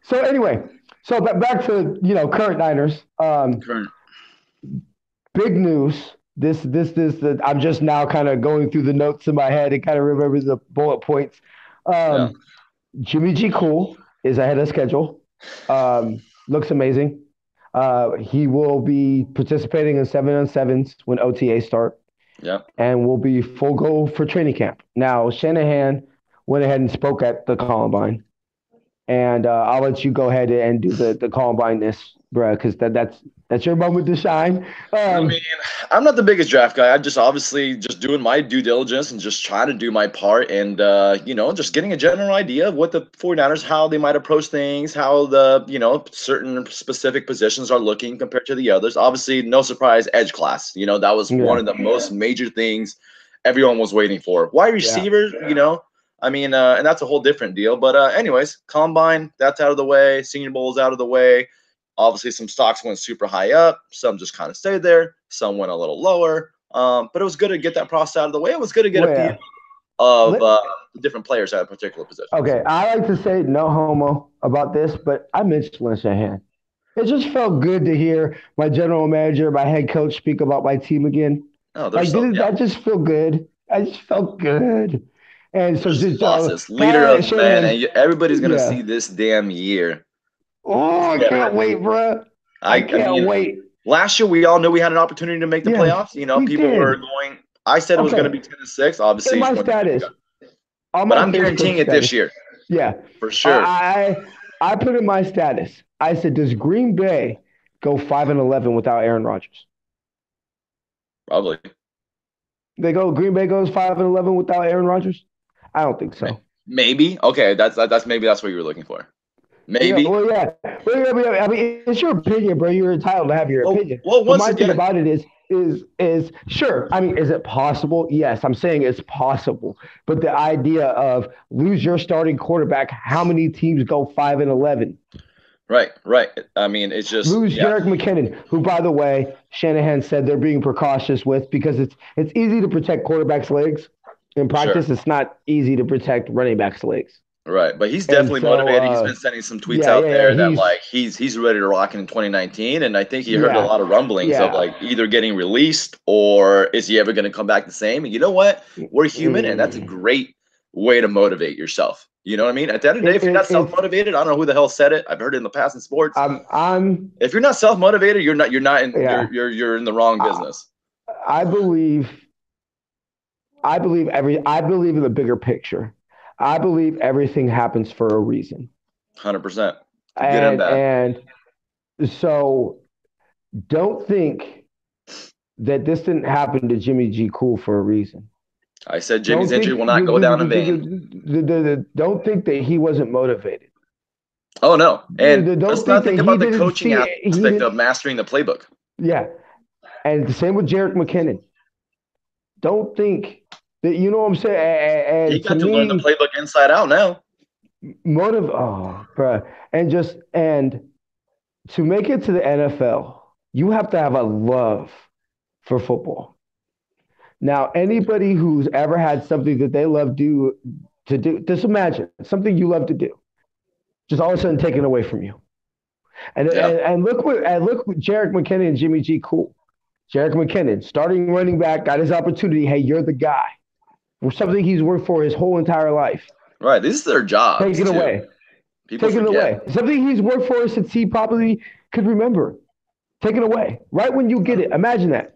so anyway. So back to current Niners. Current. Big news. This. I'm just now kind of going through the notes in my head and kind of remember the bullet points. Yeah. Um, Jimmy G. Cool is ahead of schedule. Looks amazing. He will be participating in 7-on-7s when OTA start Yeah. and will be full go for training camp. Now, Shanahan went ahead and spoke at the Columbine, and I'll let you go ahead and do the Columbine this, bro, because that's your moment to shine. I mean, I'm not the biggest draft guy. I'm just obviously just doing my due diligence and just trying to do my part and, just getting a general idea of what the 49ers, how they might approach things, how the, certain specific positions are looking compared to the others. Obviously, no surprise, edge class. That was one Yeah, of the most major things everyone was waiting for. Wide yeah. receiver, I mean, and that's a whole different deal. But anyways, combine, that's out of the way. Senior Bowl is out of the way. Obviously, some stocks went super high up. Some just kind of stayed there. Some went a little lower. But it was good to get that process out of the way. It was good to get a feel Well, of let, the different players at particular positions. okay. I like to say no homo about this, but I miss Lynn Shanahan. It just felt good to hear my general manager, my head coach speak about my team again. Oh, Like, did yeah, that just feel good? I just felt good. And so, there's just losses. Leader Kyle of the man, Shanahan, and everybody's gonna yeah. see this damn year. Oh, I Yeah, can't wait, bro. I I can't mean, wait. last year we all knew we had an opportunity to make the Yes, playoffs. we People were did. going. I said it was going to Okay. be 10-6. In Obviously, my 2020 status, got. on But my I'm Facebook guaranteeing it this status, year yeah. for sure. I put in my status. I said, does Green Bay go 5-11 without Aaron Rodgers? Probably. They go Green Bay goes 5-11 without Aaron Rodgers? I don't think so. Maybe. Okay, that's maybe that's what you were looking for. Yeah, Maybe. well, yeah. Well, I mean, it's your opinion, bro. You're entitled to have your Well, opinion. well, But once my thing again, about it is, is sure. I mean, is it possible? Yes, I'm saying it's possible. But the idea of lose your starting quarterback, how many teams go 5-11? Right, right. I mean, it's just Lose yeah, Jerick McKinnon, who, by the way, Shanahan said they're being precautious with because it's easy to protect quarterbacks' legs. In sure. practice, it's not easy to protect running backs' legs. Right, but he's And definitely so, motivated. He's been sending some tweets yeah, out yeah, yeah. there that like he's ready to rock in 2019, and I think he heard a Yeah, lot of rumblings of yeah. like either getting released or is he ever going to come back the same? And you know what? We're human, and that's a Mm. great way to motivate yourself. You know what I mean? At the end of the day, if you're not self It's motivated, I don't know who the hell said it. I've heard it in the past in sports. I'm If you're not self motivated, you're not in yeah. you're in the wrong I, business. I believe I believe in the bigger picture. I believe everything happens for a reason. 100%, good and And bad. so don't think that this didn't happen to Jimmy G Cool for a reason. I said Jimmy's Don't injury think will not go down in vain. don't think that he wasn't motivated. Oh no, and Don't let's not think think that he about the didn't coaching see he aspect of didn't. mastering the playbook. Yeah, and the same with Jerick McKinnon. Don't think that you know what I'm saying. He And to got to learn the me, playbook inside out now. motive. Oh, bro, and to make it to the NFL, you have to have a love for football. Now, anybody who's ever had something that they love to do, just imagine something you love to do, just all of a sudden taken away from you. Yeah, And look with Jerick McKinnon and Jimmy G. Cool. Jerick McKinnon, starting running back, got his opportunity. Hey, you're the guy. For something he's worked for his whole entire life. right. These are their jobs Taken too. away. People Taken forget. away. Something he's worked for since he probably could remember. Taken away. Right when you get it. Imagine that.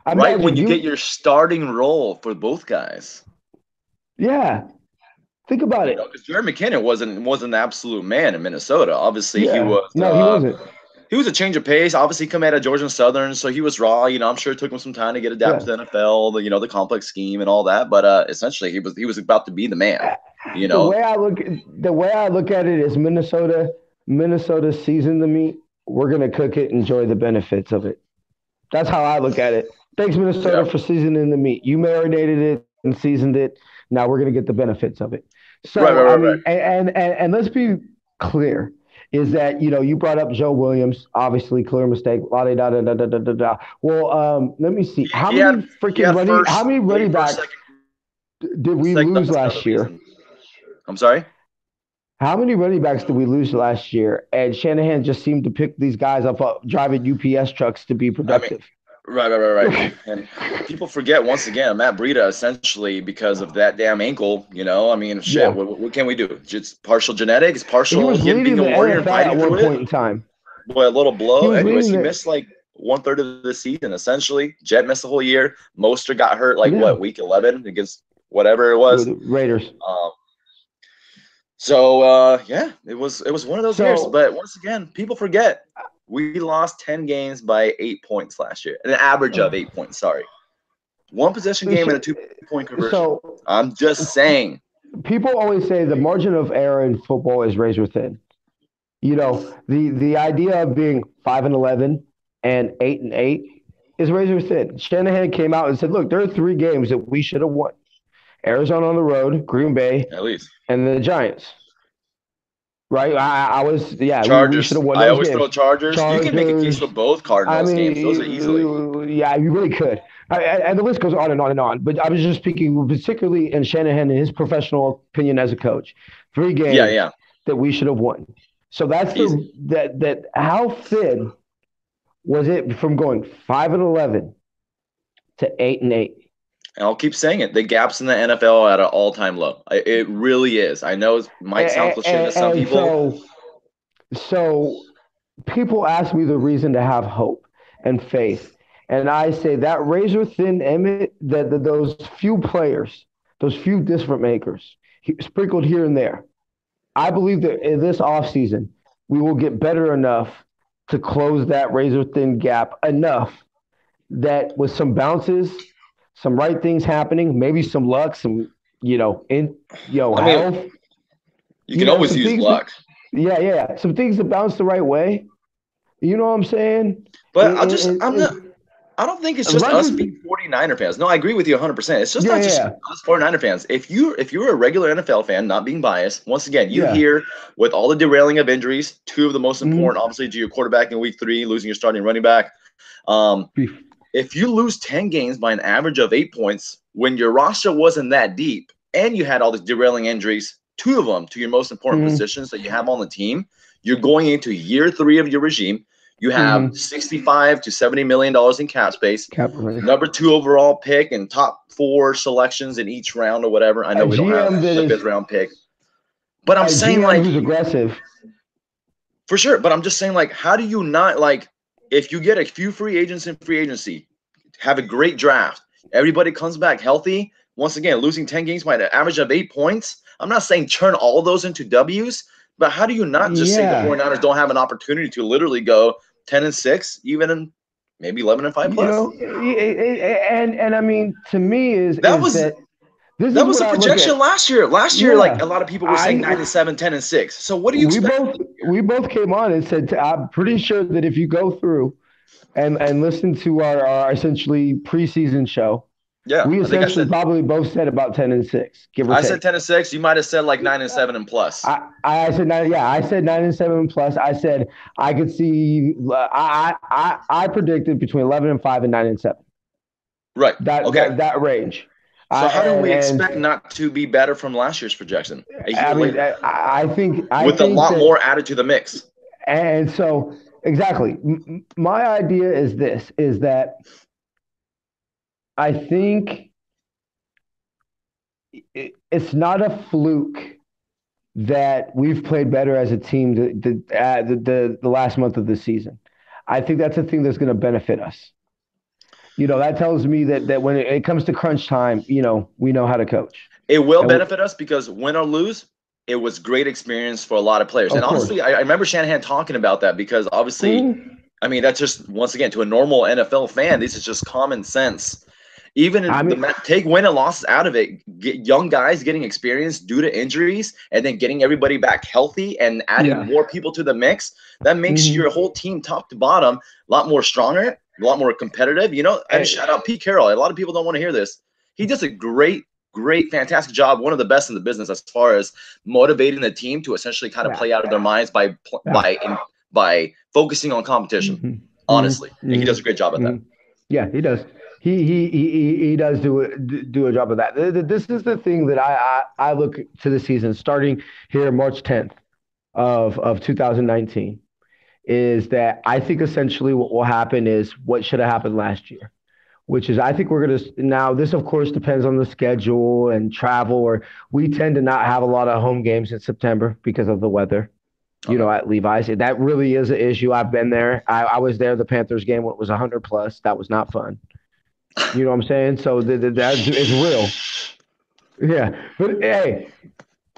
Right when Imagine you get you, your starting role for both guys. yeah. Think about You know, it. because Jared McKinnon wasn't an absolute man in Minnesota. Obviously, Yeah. No, he wasn't. he was a change of pace. Obviously, come out of Georgia Southern, so he was raw. You know, I'm sure it took him some time to get adapted Yeah. to the NFL, the complex scheme and all that. But essentially, he was about to be the man. You The know, way I look at it is Minnesota seasoned the meat. We're gonna cook it, enjoy the benefits of it. That's how I look at it. Thanks, yeah, Minnesota, for seasoning the meat. You marinated it and seasoned it. Now we're gonna get the benefits of it. right, So right, I right, right. mean, and let's be clear, is that you brought up Joe Williams, obviously clear mistake. La da da da da da da da. Well, let me see. He, he had How many running first, backs second, did we lose segments of the last year? season. I'm sorry. How many running backs did we lose last year? And Shanahan just seemed to pick these guys up driving UPS trucks to be I mean, productive. right, right, right, right. And people forget once again, Matt Breida essentially because of that damn ankle. You know, I mean, shit. Yeah. What can we do? Just partial genetics, He partial was him being leading a the warrior and NFL at fighting one through it. point in time. Boy, a little He blow. was Anyways, leading he the missed like 1/3 of the season essentially. Jet missed the whole year. Moster got hurt like yeah, what week 11 against whatever it was. the Raiders. Um, So yeah, it was one of those years. So But once again, people forget we lost 10 games by 8 points last year, an average of 8 points. Sorry, one possession game and a 2 point conversion. so I'm just saying. people always say the margin of error in football is razor thin. The idea of being 5-11 and 8-8 is razor thin. Shanahan came out and said, "Look, there are three games that we should have won: Arizona on the road, Green Bay, At least and the Giants." Right? I was, yeah, we should Chargers. have won I those always games. throw Chargers. You can make a case Chargers. for both I Cardinals games. Those are easily. mean, yeah, you really could. And the list goes on and on and on. But I was just speaking particularly in Shanahan and his professional opinion as a coach. Three Yeah, games yeah, that we should have won. So that's easy. that how thin was it from going 5-11 to 8-8? And I'll keep saying it. The gaps in the NFL are at an all-time low. It really is. I know it might sound cliche to some And people. so people ask me the reason to have hope and faith. And I say that razor thin Emmett, that those few players, those few different makers, sprinkled here and there. I believe that in this offseason, we will get better enough to close that razor thin gap enough that with some bounces, some right things happening, maybe some luck, some, I mean, health, you can always some use things that, luck. yeah, some things that bounce the right way. You know what I'm saying? But It, it, I'm not. it, I don't think it's just us Rodgers, being 49er fans. No, I agree with you 100%. It's just yeah, not just yeah, us 49er fans. If you're a regular NFL fan, not being biased, once again, you yeah. hear with all the derailing of injuries, two of the most Mm-hmm. important, obviously, to your quarterback in week 3, losing your starting running back. Um, if you lose 10 games by an average of 8 points when your roster wasn't that deep and you had all these derailing injuries, two of them to your most important Mm-hmm. positions that you have on the team, you're going into year 3 of your regime. You have Mm-hmm. 65 to 70 million dollars in cap space, Captain. number 2 overall pick, and top 4 selections in each round or whatever. I know A we don't have GM that the is 5th round pick, but I'm a saying GM like who's aggressive. for sure. But I'm just saying like, how do you not like if you get a few free agents in free agency, have a great draft, everybody comes back healthy. Once again, losing 10 games by an average of 8 points. I'm not saying turn all those into W's, but how do you not just say the Yeah. 49ers don't have an opportunity to literally go 10-6, even in maybe 11-5 You plus? know, and I mean, to me That is was that this that is was what the I look projection at. last year. Last year, like Yeah, a lot of people were saying I 9-7, 10-6. So what do you we expect? both came on and said I'm pretty sure that if you go through and listen to our essentially preseason show, Yeah, we I think I essentially said probably both said about 10-6, give or I said take. 10-6. You might have said like 9-7 and plus. I said nine. Yeah, I said 9-7 plus. I said I could see. I predicted between 11-5 and 9-7. Right. That Okay. that range. So how do we expect And not to be better from last year's projection a year I mean, later I with a think lot that, more added to the mix? and so exactly. My idea is this: is that I think it's not a fluke that we've played better as a team the last month of the season. I think that's a thing that's going to benefit us. That tells me that when it comes to crunch time, we know how to coach. It will And benefit us because win or lose, it was great experience for a lot of players. And of course. honestly, I remember Shanahan talking about that because obviously, Mhm. I mean, that's just once again to a normal NFL fan, this is just common sense. Even I in mean, take win and losses out of it, get young guys getting experience due to injuries, and then getting everybody back healthy and adding yeah. more people to the mix. That makes Hmm. your whole team top to bottom a lot more stronger, a lot more competitive. And shout out Pete Carroll. A lot of people don't want to hear this. He does a great, fantastic job. One of the best in the business as far as motivating the team to essentially kind of Yeah. play out of their minds by Yeah. by focusing on competition. Hmm. Hmm. Honestly, and he Hmm. does a great job at that. Hmm. Yeah, he does. He does do a job of that. This is the thing that I look to the season starting here March 10th of 2019 is that I think essentially what will happen is what should have happened last year, which is I think we're going to now. This of course depends on the schedule and travel. Or we tend to not have a lot of home games in September because of the weather. Okay. At Levi's, that really is an issue. I've been there. I was there the Panthers game when it was 100 plus. That was not fun. You know what I'm saying? So that it's real. Yeah, but hey,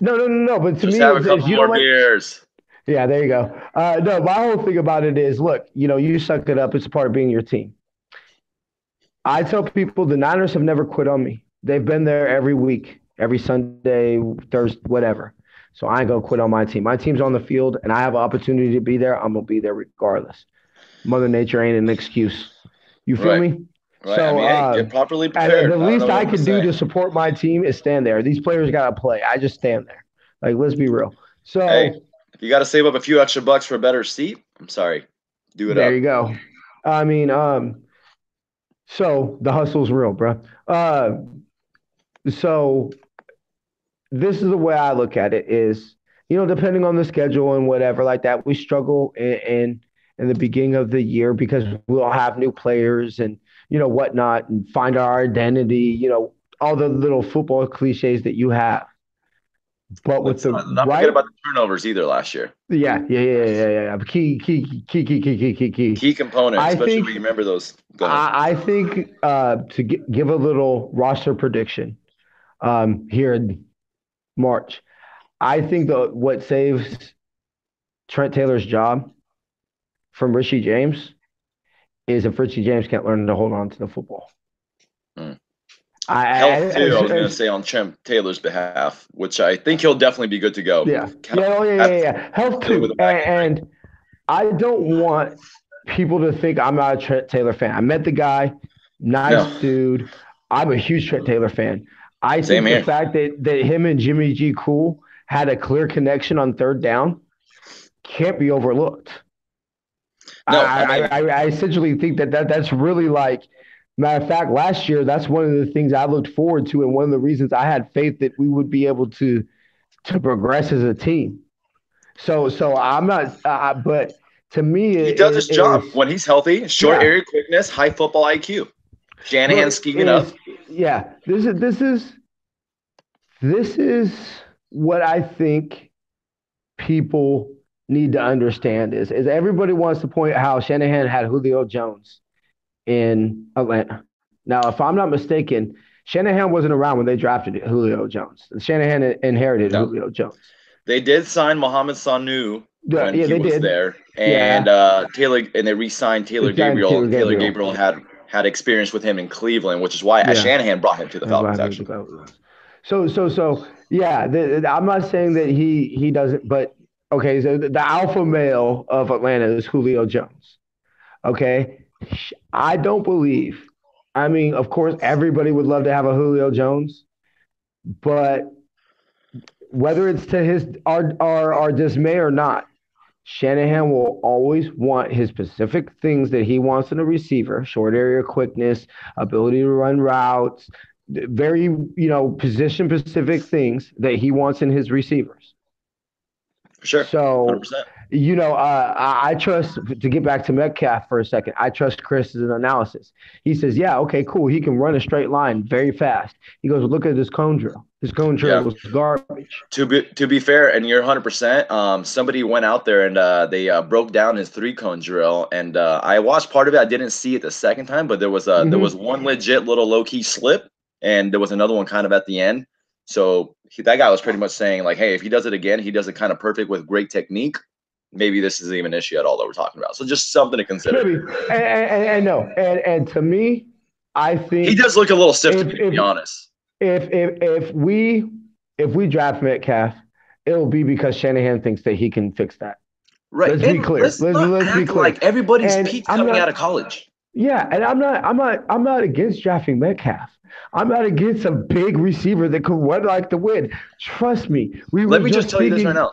no. But to Just me, have a it's couple you know more what? beers. Yeah, there you go. No, my whole thing about it is, look, you suck it up. It's a part of being your team. I tell people the Niners have never quit on me. They've been there every week, every Sunday, Thursday, whatever. So I ain't gonna quit on my team. My team's on the field, and I have an opportunity to be there. I'm gonna be there regardless. Mother Nature ain't an excuse. You feel Right. me? Right. I So mean, hey, get properly and prepared. the I don't least know I what to could do say. to support my team is stand there. These players gotta play. I just stand there. Like, let's be real. Hey, So if you got to save up a few extra bucks for a better seat, I'm sorry. Do it there up. you go. I mean, so the hustle's real, bro. So this is the way I look at it is, depending on the schedule and whatever like that, we struggle in the beginning of the year because we'll have new players and whatnot and find our identity, all the little football cliches that you have. But with Let's the not forget right, about the turnovers either last year. yeah. Key. Key component, I especially when think you remember those. Go ahead. I think to give a little roster prediction here in March. I think what saves Trent Taylor's job from Richie James is if Richie James can't learn to hold on to the football. Mm. I, Health too. I was going to as say on Trent Taylor's behalf, which I think he'll definitely be good to go. yeah, Kind of oh have yeah. Health dealing with too, a back injury. and I don't want people to think I'm not a Trent Taylor fan. I met the guy, nice No, dude. I'm a huge Trent Taylor fan. I same think the here. fact that him and Jimmy G Cool had a clear connection on third down can't be overlooked. No, I mean, I essentially think that's really like, matter of fact, last year that's one of the things I looked forward to, and one of the reasons I had faith that we would be able to progress as a team. So I'm not, but to me he does his it job is when he's healthy. Short yeah. area quickness, high football IQ. Shanahan Look, scheming up. is yeah. This is what I think people need to understand is everybody wants to point how Shanahan had Julio Jones in Atlanta. Now, if I'm not mistaken, Shanahan wasn't around when they drafted Julio Jones. Shanahan inherited No, Julio Jones. they did sign Mohamed Sanu Yeah, when yeah, he they was did. there, and Yeah, Taylor, and they re-signed Taylor they signed Gabriel. Taylor And Taylor Gabriel. Gabriel had experience with him in Cleveland, which is why Yeah, Shanahan brought him to the that's what Falcons. happened with the Actually, Cowboys. So yeah. I'm not saying that he doesn't, but okay. So the alpha male of Atlanta is Julio Jones. Okay, I don't believe. I mean, of course, everybody would love to have a Julio Jones, but whether it's to his our dismay or not, Shanahan will always want his specific things that he wants in a receiver: short area quickness, ability to run routes, very position specific things that he wants in his receivers. for sure, 100%. So, I trust, to get back to Metcalf for a second, I trust Chris's analysis. He says, yeah, okay, cool. He can run a straight line very fast. He goes, look at this cone drill. His cone drill Yeah. was garbage. To be fair, and you're 100%. Somebody went out there and they broke down his 3 cone drill, and I watched part of it. I didn't see it the second time, but there was Mm-hmm. one legit little low key slip, and there was another one kind of at the end. So that guy was pretty much saying like, hey, if he does it again, he does it kind of perfect with great technique. Maybe this isn't even an issue at all that we're talking about. So just something to consider. Maybe. And no. And to me, I He think does look a little stiff to if me, to be if honest. if we draft Metcalf, it'll be because Shanahan thinks that he can fix that. Right, Let's be and clear. let's Let's not let's be act clear. like everybody's And peaked I'm coming out not. of college. Yeah, and I'm not against drafting Metcalf. I'm not against a big receiver that could run like the wind. Trust me. We were Let me just just tell you this right speaking. now.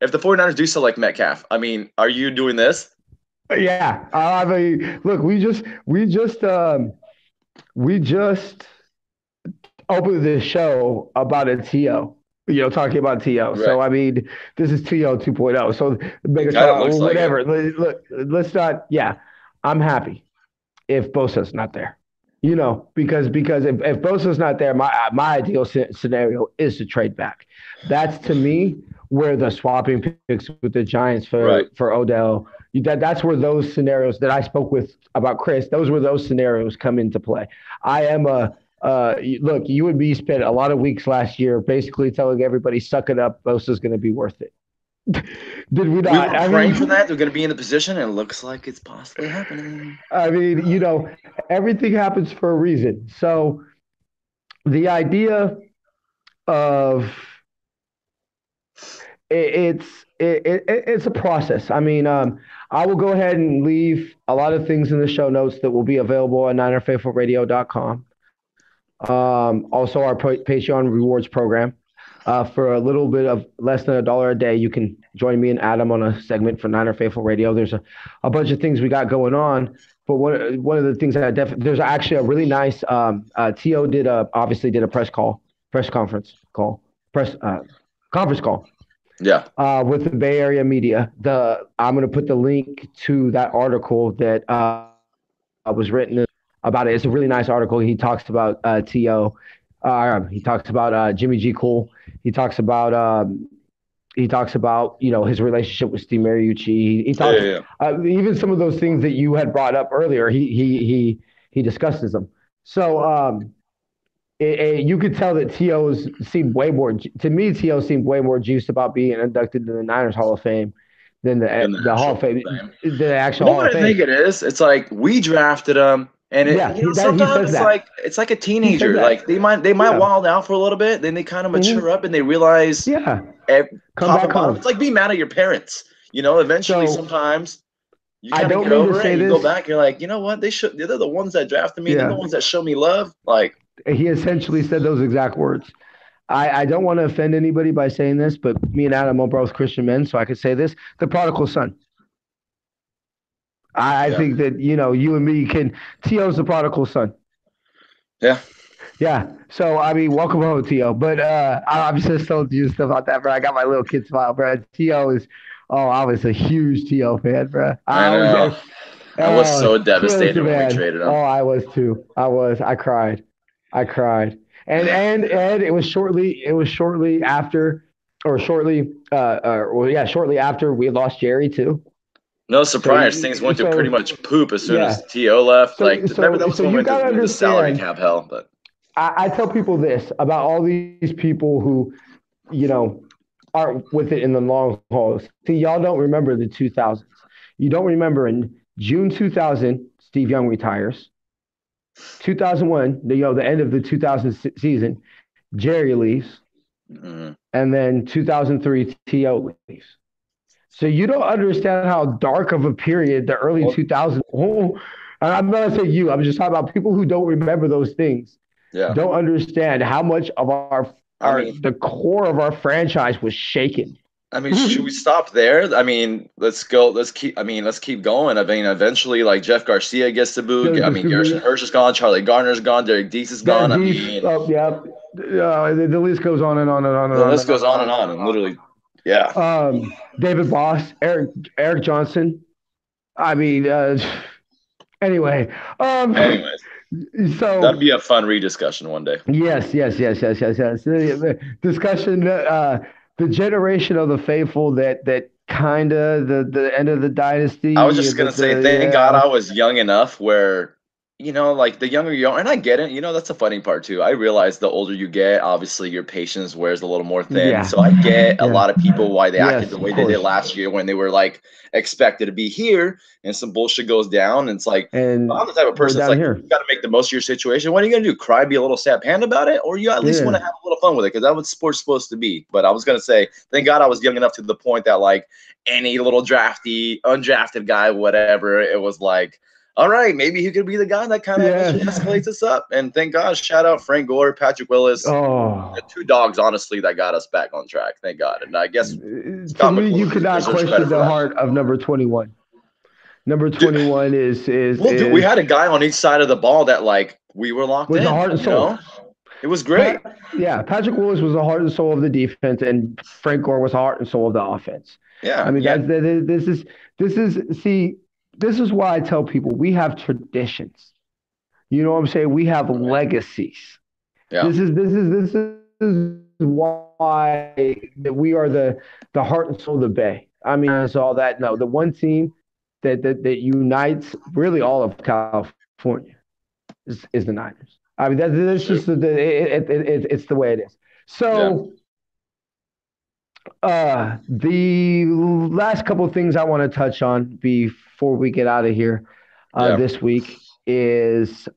If the 49ers do select Metcalf, I mean, are you doing this? Yeah. I mean, look, we just opened this show about a TO. Talking about TO. Right. So I mean, this is TO 2.0. So It kind of Megatron looks or like it. whatever. Look, let's not. Yeah, I'm happy if Bosa's not there. Because if Bosa's not there, my ideal scenario is to trade back. That's to me where the swapping picks with the Giants Right. for Odell. That's where those scenarios that I spoke with about Chris. Those were those scenarios come into play. I am a look. You and me spent a lot of weeks last year basically telling everybody, "Suck it up. Bosa's going to be worth it." Did we We not? were praying for that. They're going to be in the position, and it looks like it's possibly happening. I mean, everything happens for a reason. So the idea of it's a process. I mean, I will go ahead and leave a lot of things in the show notes that will be available on ninerfaithfulradio.com. Also, our Patreon rewards program. For a little bit of less than $1 a day, you can join me and Adam on a segment for Niner Faithful Radio. There's a bunch of things we got going on, but one of the things that there's actually a really nice To obviously did a press conference call, press conference call Yeah. with the Bay Area media. I'm going to put the link to that article that was written about it. It's a really nice article. He talks about To. He talks about Jimmy G. Cole. He talks about his relationship with Steve Mariucci. He Yeah. talks Yeah. even some of those things that you had brought up earlier. He discusses them. So you could tell that T.O.'s seemed way more. To me, T.O. seemed way more juiced about being inducted to the Niners Hall of Fame than In the the Hall of actual Fame, thing. the You actual know Hall what of I think Fame. it is? It's like we drafted him, and Yeah, he sometimes says that. it's like a He said teenager. that. Like they might Yeah. wild out for a little bit, then they kind of mature Hmm. up and they realize Yeah. Come top back and bottom. It's home. like being mad at your parents. Eventually So sometimes You I kind of don't get mean to over it say and you go this. back. You're like, you know what? They're the ones that drafted me. They're the Yeah, ones that show me love. Like, he essentially said those exact words. I don't want to offend anybody by saying this, but me and Adam are both Christian men, so I could say this: the prodigal son. I yeah, think that you and me can. To's the prodigal son. yeah, Yeah. So I mean, welcome home, To. But I'm just telling you stuff about that, bro. I got my little kid smile, bro. To is. Oh, I was a huge To fan, bro. I I was. know. I was Oh, so To's the devastated when we man. traded Oh, him. I was too. I was. I cried. I cried. And it was shortly. It was shortly after, or shortly. Well, yeah, shortly after we lost Jerry too. No So, surprise, things went to pretty much poop as soon yeah. as To left. So, Like, remember that so, was so the you moment got to with the salary understand. cap hell. But I tell people this about all these people who, you know, aren't with it in the long haul. See, y'all don't remember the 2000s. You don't remember in June 2000, Steve Young retires. 2001, the end of the 2000 season, Jerry leaves, mm, and then 2003, To leaves. So you don't understand how dark of a period the early well, 2000s. Oh, and I'm not saying you. I'm just talking about people who don't remember those things. yeah. Don't understand how much of I mean, the core of our franchise was shaken. should we stop there? I mean, let's go. Let's keep. I mean, let's keep going. I mean, eventually, like Jeff Garcia gets the boot. I mean, Garrison Hirsch is gone. Charlie Gardner's gone. Derek Deese is gone. I Dees, mean, oh yeah, the list goes on and on and on and the on list and on goes and on on and and on. on and And on. literally, yeah. David Boss, Eric Johnson. I mean, anyway, Anyways, that'd so be a fun rediscussion one day. yes. The discussion, the generation of the faithful that kind of the end of the I was dynasty, just gonna say, thank God yeah, I was young enough where, like the younger you are, and I get it. That's the funny part too. I realize the older you get, obviously your patience wears a little more thin. yeah, So I get a yeah, lot of people why they acted yes, the of way they did course, last year when they were like expected to be here, and some bullshit goes down. And it's like, I'm and the type of we're person that's down like, you here, got to make the most of your situation. What are you gonna do? Cry, be a little sad panda about it, or you at least want yeah. to have a little fun with it? Because that's what sports supposed to be. But I was gonna say, thank God I was young enough to the point that like any little drafty, undrafted guy, whatever. It was like, all right, maybe he could be the guy that kind of eventually Yes. escalates us up. And thank God, shout out Frank Gore, Patrick Willis, the Oh, two dogs, honestly, that got us back on track. Thank God. And I guess to Scott me, you McLaughlin cannot deserves credit question for the that. heart of number 21. Number Dude, 21 well, dude, we had a guy on each side of the ball that like we were locked was the in. heart and soul. It was great. Pat, yeah, Patrick Willis was the heart and soul of the defense, and Frank Gore was the heart and soul of the offense. I Yeah, mean, yeah, this is why I tell people we have traditions. You know what I'm saying? We have legacies. yeah. This is why that we are the heart and soul of the Bay. I mean, it's all that. No, the one team that unites really all of California is the Niners. I mean, that's True. just it's the way it is. Yeah, So, the last couple of things I want to touch on before we get out of here yeah. this week is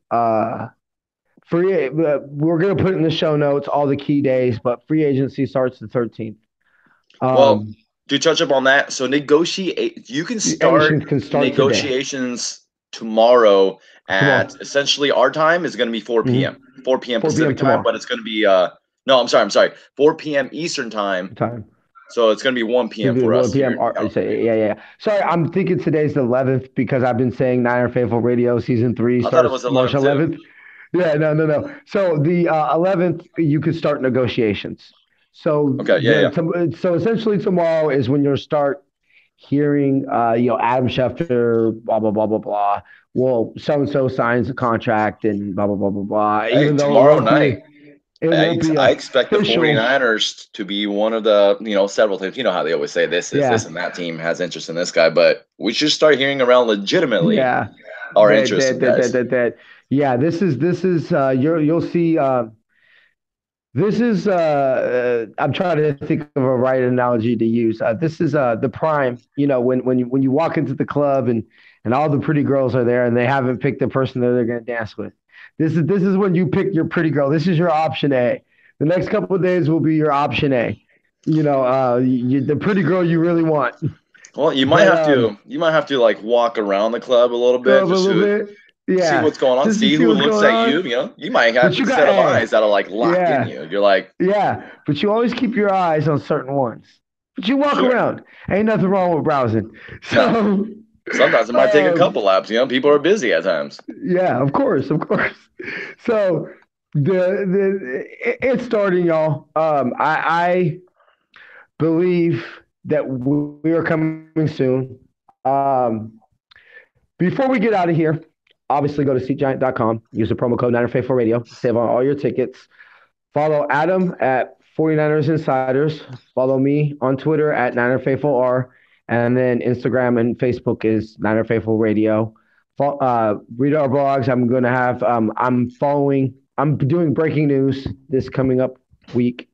free. We're gonna put in the show notes all the key days, but free agency starts the 13th. Well, Um, to touch up on that, so negotiate. You can Asians start can start today, negotiations tomorrow at tomorrow. essentially our time is going to be 4 p.m. Mm-hmm. 4 p.m. 4 p.m. Pacific time, tomorrow but it's going to be no, I'm sorry, 4 p.m. Eastern time. time. So it's going to be 1 p.m. Maybe for 1 us here p.m. in California. Yeah. Sorry, I'm thinking today's the 11th because I've been saying Niner Faithful Radio season 3 I thought it starts was March 11 too. 11th. Yeah, no. So the 11th, you could start negotiations. So Okay, yeah, yeah. so essentially tomorrow is when you'll start hearing, Adam Schefter, blah blah blah blah blah. Well, so and so signs a contract and blah blah blah blah blah. Hey, Even though tomorrow night, it won't be I expect the official. 49ers to be one of the, several teams. You know how they always say this Yeah, and that team has interest in this guy, but we should start hearing around legitimately yeah. our That interest that in that that guys. that that. Yeah, this is you'll see. This is I'm trying to think of a right analogy to use. This is the prime. When you walk into the club and all the pretty girls are there and they haven't picked the person that they're going to dance with. This is when you pick your pretty girl. This is your option A. The next couple of days will be your option A. The pretty girl you really want. Well, you might But have to like walk around the club a little go bit, up a just little to bit. see Yeah, what's going on, just to see see who what's looks going at you. on. You know, you might have But a you got, set of eyes that'll like lock in yeah, you. You're like, yeah. But you always keep your eyes on certain ones. But you walk sure, around. Ain't nothing wrong with browsing. no. So, Sometimes it might take a couple um, laps. You know, people are busy at times. yeah, of course, of course. So it's starting, y'all. I believe that we are coming soon. Before we get out of here, obviously go to SeatGiant.com. Use the promo code NinerFaithful Radio. Save on all your tickets. Follow Adam at 49ers Insiders. Follow me on Twitter at NinerFaithfulR. And then Instagram and Facebook is Niner Faithful Radio. Read our blogs. I'm doing breaking news this coming up week,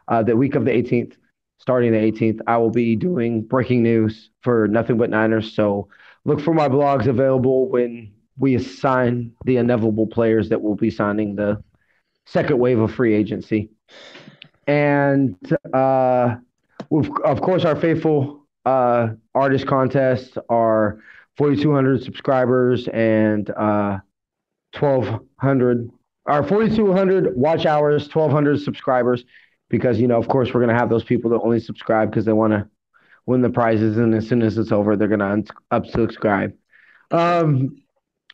the week of the 18th, starting the 18th. I will be doing breaking news for Nothing But Niners. So look for my blogs available when we assign the inevitable players that will be signing the second wave of free agency. And of course, our faithful artist contest are 4,200 subscribers and 1,200, our 4,200 watch hours, 1,200 subscribers. Because, of course, we're going to have those people that only subscribe because they want to win the prizes. And as soon as it's over, they're going to unsubscribe. For sure.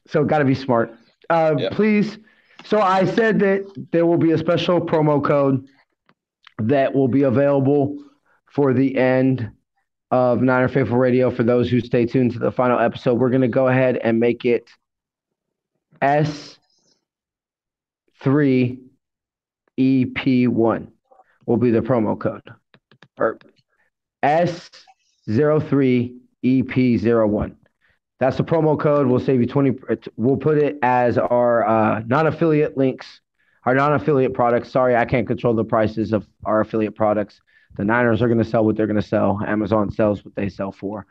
So got to be smart. Yeah. Please. So I said that there will be a special promo code that will be available for the end of Niner Faithful Radio for those who stay tuned to the final episode. We're going to go ahead and make it S03Ep01 will be the promo code. Or S03Ep01. That's the promo code. We'll save you 20. We'll put it as our non-affiliate links, our non-affiliate products. Sorry, I can't control the prices of our affiliate products. The Niners are going to sell what they're going to sell. Amazon sells what they sell for.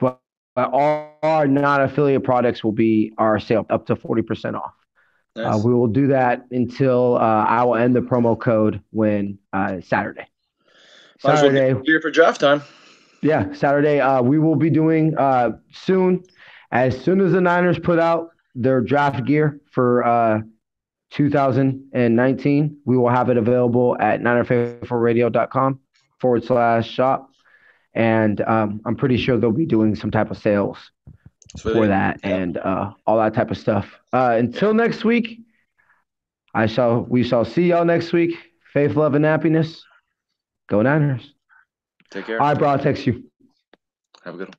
But all our non-affiliate products will be our sale up to 40% off. Nice. We will do that until I will end the promo code when Saturday. Might as well get Saturday, here for draft time. yeah, Saturday. We will be doing soon. As soon as the Niners put out their draft gear for 2019, we will have it available at ninerfaithfulradio.com/shop. And I'm pretty sure they'll be doing some type of sales for Sweet. that Yeah. and all that type of stuff. Until next week, we shall see y'all next week. Faith, love, and happiness. Go Niners. Take care. All right, bro, I'll text you. Have a good one.